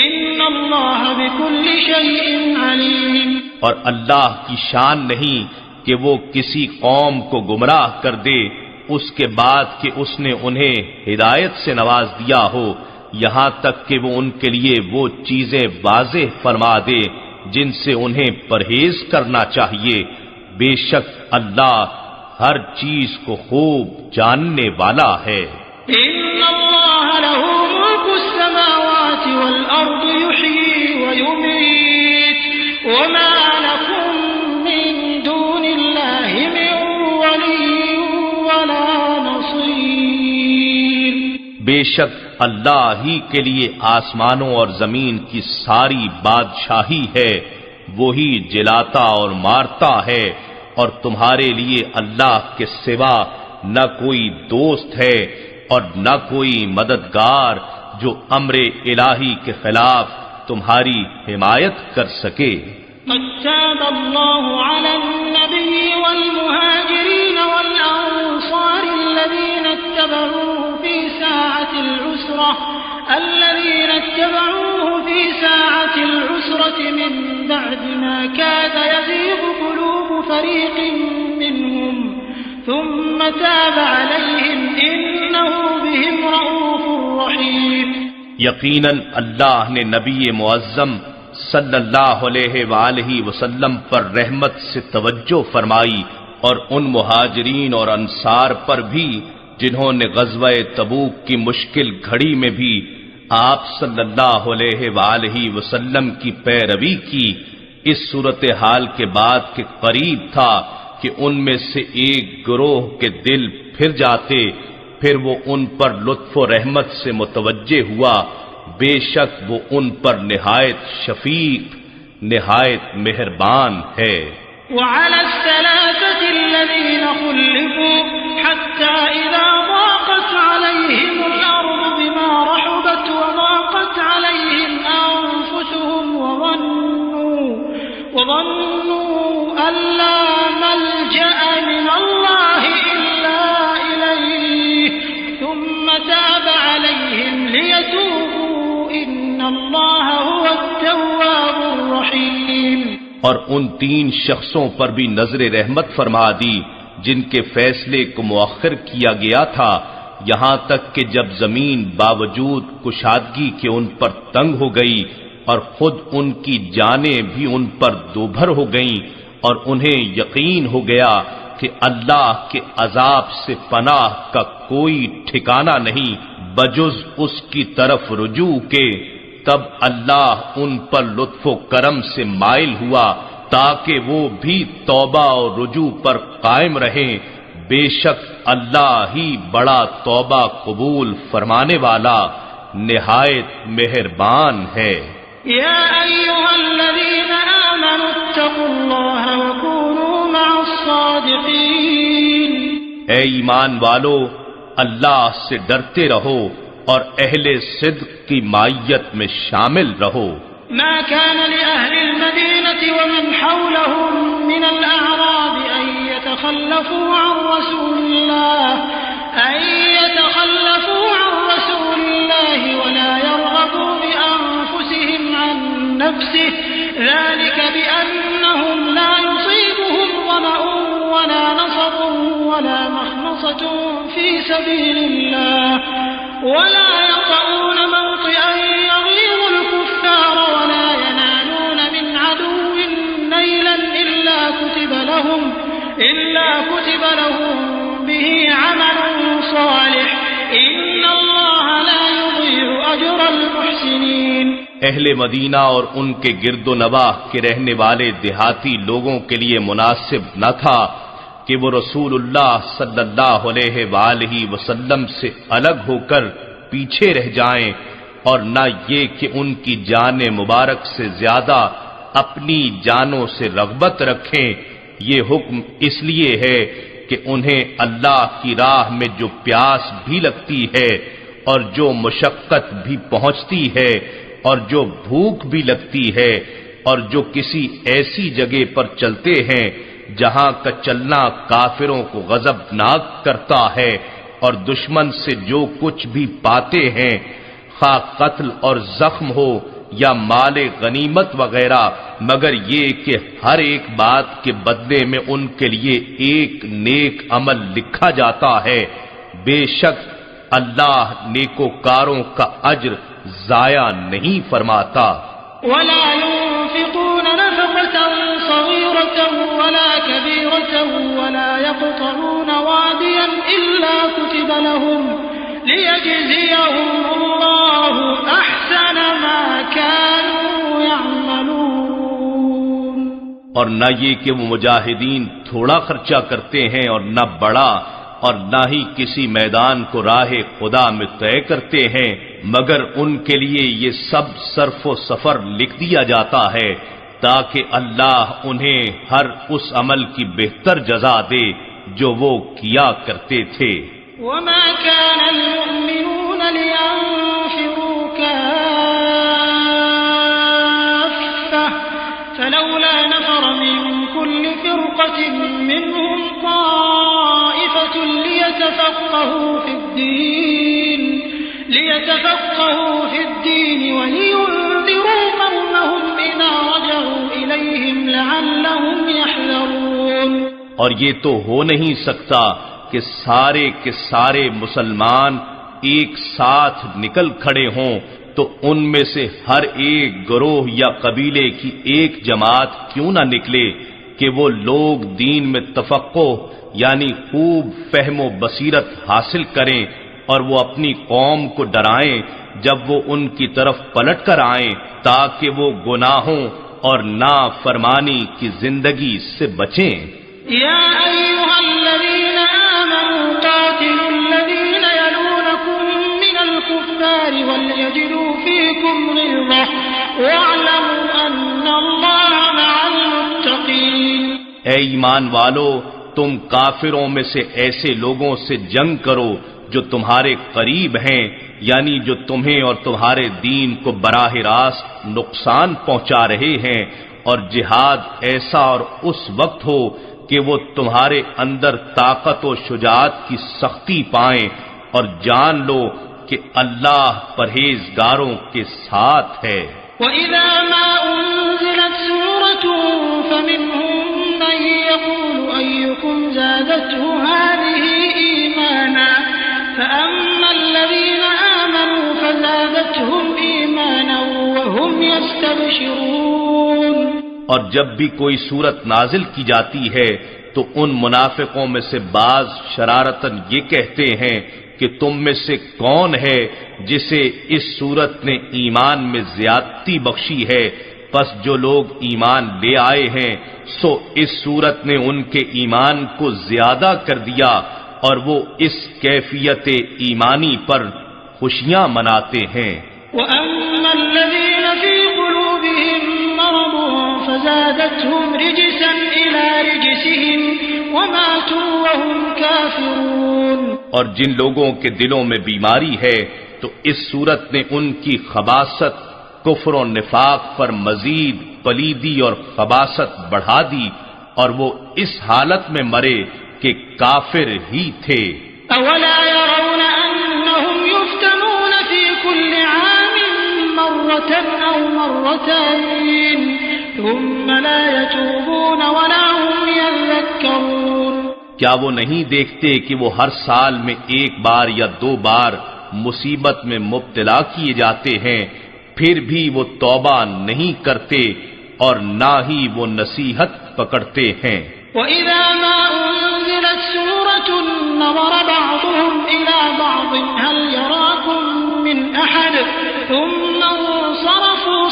Speaker 1: إن الله بكل شيء عليم.
Speaker 2: اور اللہ کی شان نہیں کہ وہ کسی قوم کو گمراہ کر دے اس کے بعد کہ اس نے انہیں ہدایت سے نواز دیا ہو، یہاں تک کہ وہ ان کے لیے وہ چیزیں واضح فرما دے جن سے انہیں پرہیز کرنا چاہیے. بے شک اللہ ہر چیز کو خوب جاننے والا ہے.
Speaker 1: ان اللہ له ملک السماوات والارض يحيي ويميت وما لكم من دون الله من ولي ولا نصير.
Speaker 2: بے شک اللہ ہی کے لیے آسمانوں اور زمین کی ساری بادشاہی ہے، وہی جلاتا اور مارتا ہے، اور تمہارے لیے اللہ کے سوا نہ کوئی دوست ہے اور نہ کوئی مددگار جو امر الہی کے خلاف تمہاری حمایت کر سکے.
Speaker 1: قد تاب الله على النبي والمهاجرين والأنصار الذين اتبعوه في ساعة العسرة من بعد ما كاد يزيغ قلوب فريق منهم ثم تاب عليهم إنه بهم رؤوف رحيم.
Speaker 2: یقیناً اللہ نے نبی معظم صلی اللہ علیہ وآلہ وسلم پر رحمت سے توجہ فرمائی اور ان مہاجرین اور انصار پر بھی جنہوں نے غزوہ تبوک کی مشکل گھڑی میں بھی آپ صلی اللہ علیہ وآلہ وسلم کی پیروی کی، اس صورتحال کے بعد کہ قریب تھا کہ ان میں سے ایک گروہ کے دل پھر جاتے، پھر وہ ان پر لطف و رحمت سے متوجہ ہوا. بے شک وہ ان پر نہایت شفیق، نہایت مہربان ہے.
Speaker 1: وعلى الثلاثة الذين خلفوا حتى إذا ضاقت عليهم الأرض بما رحبت وضاقت عليهم أنفسهم وظنوا أن لا ملجأ من الله إلا إليه ثم تاب عليهم ليتوبوا إن الله هو التواب الرحيم.
Speaker 2: اور ان تین شخصوں پر بھی نظر رحمت فرما دی جن کے فیصلے کو مؤخر کیا گیا تھا، یہاں تک کہ جب زمین باوجود کشادگی کے ان پر تنگ ہو گئی اور خود ان کی جانیں بھی ان پر دوبھر ہو گئیں اور انہیں یقین ہو گیا کہ اللہ کے عذاب سے پناہ کا کوئی ٹھکانہ نہیں بجز اس کی طرف رجوع کے، تب اللہ ان پر لطف و کرم سے مائل ہوا تاکہ وہ بھی توبہ اور رجوع پر قائم رہیں. بے شک اللہ ہی بڑا توبہ قبول فرمانے والا، نہایت مہربان ہے.
Speaker 1: یا ایھا الذین آمنوا اتقوا اللہ وکونوا مع الصادقین.
Speaker 2: اے ایمان والو، اللہ سے ڈرتے رہو اور اہل صدق کی معیت میں شامل رہو.
Speaker 1: ما كان لأهل المدينة ومن حولهم من الأعراب أن يتخلفوا عن رسول الله ولا يرغبوا بأنفسهم عن نفسه ذلك بأنهم لا يصيبهم ظمأ ولا نصب ولا مخمصة في سبيل الله ولا يطؤون موطئا يغيظ الكفار ولا ينالون من عدو نيلا إلا كتب لهم به عمل صالح إن الله لا يضيع أجر
Speaker 2: اہل مدینہ اور ان کے گرد و نواح کے رہنے والے دیہاتی لوگوں کے لیے مناسب نہ تھا کہ وہ رسول اللہ صلی اللہ علیہ وآلہ وسلم سے الگ ہو کر پیچھے رہ جائیں، اور نہ یہ کہ ان کی جان مبارک سے زیادہ اپنی جانوں سے رغبت رکھیں۔ یہ حکم اس لیے ہے کہ انہیں اللہ کی راہ میں جو پیاس بھی لگتی ہے اور جو مشقت بھی پہنچتی ہے اور جو بھوک بھی لگتی ہے اور جو کسی ایسی جگہ پر چلتے ہیں جہاں کا چلنا کافروں کو غضبناک کرتا ہے، اور دشمن سے جو کچھ بھی پاتے ہیں، خواہ قتل اور زخم ہو یا مال غنیمت وغیرہ، مگر یہ کہ ہر ایک بات کے بدلے میں ان کے لیے ایک نیک عمل لکھا جاتا ہے، بے شک اللہ نیکوکاروں کا اجر ضائع نہیں فرماتا۔
Speaker 1: ولا ينفقون نفقة صغيرة ولا كبيرة ولا يقطعون واديا إلا كتب لهم ليجزيهم الله أحسن ما كانوا يعملون۔
Speaker 2: اور نہ یہ کہ وہ مجاہدین تھوڑا خرچہ کرتے ہیں اور نہ بڑا، اور نہ ہی کسی میدان کو راہ خدا میں طے کرتے ہیں، مگر ان کے لیے یہ سب صرف و سفر لکھ دیا جاتا ہے تاکہ اللہ انہیں ہر اس عمل کی بہتر جزا دے جو وہ کیا کرتے تھے۔
Speaker 1: وما كان المؤمنون لينفروا كافة فلولا نفر من كل فرقة منهم طائفة ليتفقهوا في الدين ولينذروا قومهم إذا رجعوا إليهم لعلهم يحذرون۔
Speaker 2: اور یہ تو ہو نہیں سکتا کہ سارے کے سارے مسلمان ایک ساتھ نکل کھڑے ہوں تو ان میں سے ہر ایک گروہ یا قبیلے کی ایک جماعت کیوں نہ نکلے کہ وہ لوگ دین میں تفقہ یعنی خوب فہم و بصیرت حاصل کریں، اور وہ اپنی قوم کو ڈرائیں جب وہ ان کی طرف پلٹ کر آئیں، تاکہ وہ گناہوں اور نافرمانی کی زندگی سے بچیں۔
Speaker 1: یا ایھا الذین آمنوا قاتلوا الذین یلونکم من الکفار وليجدوا فیکم غلظة واعلموا ان اللہ مع المتقین۔
Speaker 2: اے ایمان والو، تم کافروں میں سے ایسے لوگوں سے جنگ کرو جو تمہارے قریب ہیں، یعنی جو تمہیں اور تمہارے دین کو براہ راست نقصان پہنچا رہے ہیں، اور جہاد ایسا اور اس وقت ہو کہ وہ تمہارے اندر طاقت و شجاعت کی سختی پائیں، اور جان لو کہ اللہ پرہیزگاروں کے ساتھ ہے۔
Speaker 1: وَإِذَا مَا أُنزِلَتْ سُورَةٌ فَمِنْهُم مَّن يَقُولُ أَيُّكُمْ زَادَتْهُ هَٰذِهِ إِيمَانًا فَأَمَّا الَّذِينَ آمَنُوا فَزَادَتْهُمْ إِيمَانًا وَهُمْ يَسْتَبْشِرُونَ۔
Speaker 2: اور جب بھی کوئی صورت نازل کی جاتی ہے تو ان منافقوں میں سے بعض شرارتاً یہ کہتے ہیں کہ تم میں سے کون ہے جسے اس صورت نے ایمان میں زیادتی بخشی ہے، پس جو لوگ ایمان لے آئے ہیں سو اس صورت نے ان کے ایمان کو زیادہ کر دیا، اور وہ اس کیفیت ایمانی پر خوشیاں مناتے ہیں۔
Speaker 1: وَأَمَّا الَّذِينَ فِي قُلُوبِهِم مَّرَضٌ فَزَادَتْهُمْ رِجْسًا إِلَىٰ رِجْسِهِمْ وَمَاتُوا وَهُمْ كَافِرُونَ۔ اور
Speaker 2: جن لوگوں کے دلوں میں بیماری ہے تو اس صورت نے ان کی خباثت کفر و نفاق پر مزید پلیدی اور خباثت بڑھا دی، اور وہ اس حالت میں مرے کہ کافر ہی تھے۔
Speaker 1: أَوَلَا يَرَوْنَ أَنَّهُمْ يُفْتَنُونَ فِي كُلِّ عَامٍ مَّرَّةً أَوْ مَرَّتَيْنِ ثُمَّ لَا يَتُوبُونَ وَلَا هُمْ يَذَّكَّرُونَ۔
Speaker 2: کیا وہ نہیں دیکھتے کہ وہ ہر سال میں ایک بار یا دو بار مصیبت میں مبتلا کیے جاتے ہیں، پھر بھی وہ توبہ نہیں کرتے اور نہ ہی وہ نصیحت پکڑتے ہیں۔
Speaker 1: وَإِذَا مَا أُنزِلَتْ سُورَةٌ نَظَرَ بَعْضُهُمْ إِلَىٰ بَعْضٍ هَلْ يَرَاكُم مِّنْ أَحَدٍ ثُمَّ انصَرَفُوا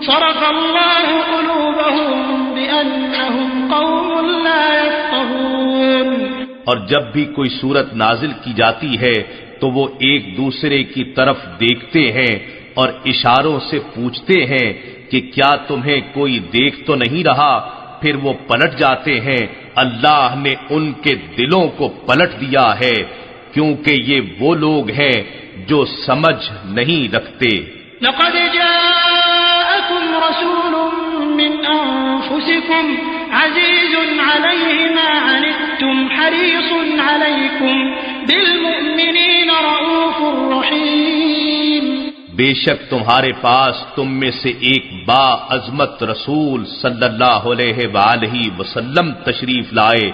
Speaker 1: صرف الله قلوبهم بأنهم قوم لا يفقهون۔
Speaker 2: اور جب بھی کوئی صورت نازل کی جاتی ہے تو وہ ایک دوسرے کی طرف دیکھتے ہیں اور اشاروں سے پوچھتے ہیں کہ کیا تمہیں کوئی دیکھ تو نہیں رہا، پھر وہ پلٹ جاتے ہیں۔ اللہ نے ان کے دلوں کو پلٹ دیا ہے کیونکہ یہ وہ لوگ ہیں جو سمجھ نہیں رکھتے۔
Speaker 1: لقد جاءكم رسول من أنفسكم عزيز عليه ما عنتم حريص عليكم بالمؤمنين رؤوف رحيم۔
Speaker 2: بے شک تمہارے پاس تم میں سے ایک با عظمت رسول صلی اللہ علیہ وآلہ وسلم تشریف لائے،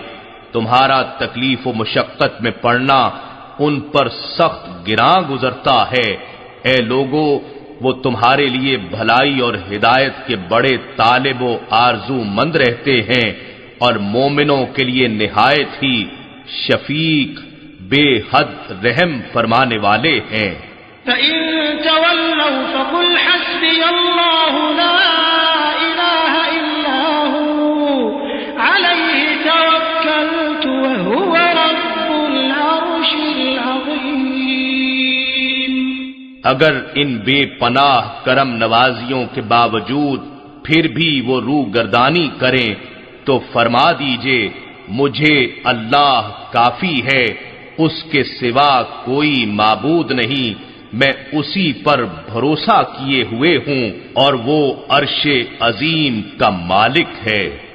Speaker 2: تمہارا تکلیف و مشقت میں پڑنا ان پر سخت گراں گزرتا ہے۔ اے لوگو، وہ تمہارے لیے بھلائی اور ہدایت کے بڑے طالب و آرزو مند رہتے ہیں اور مومنوں کے لیے نہایت ہی شفیق، بے حد رحم فرمانے والے ہیں۔
Speaker 1: فَإِن تَوَلَّوْا فَقُلْ حَسْبِيَ اللَّهُ لَا إِلَٰهَ إِلَّا هُوَ عَلَيْهِ تَوَكَّلْتُ وَهُوَ رَبُّ الْعَرْشِ الْعَظِيمِ۔
Speaker 2: اگر ان بے پناہ کرم نوازیوں کے باوجود پھر بھی وہ روح گردانی کریں تو فرما دیجئے مجھے اللہ کافی ہے، اس کے سوا کوئی معبود نہیں، میں اسی پر بھروسہ کیے ہوئے ہوں اور وہ عرش عظیم کا مالک ہے۔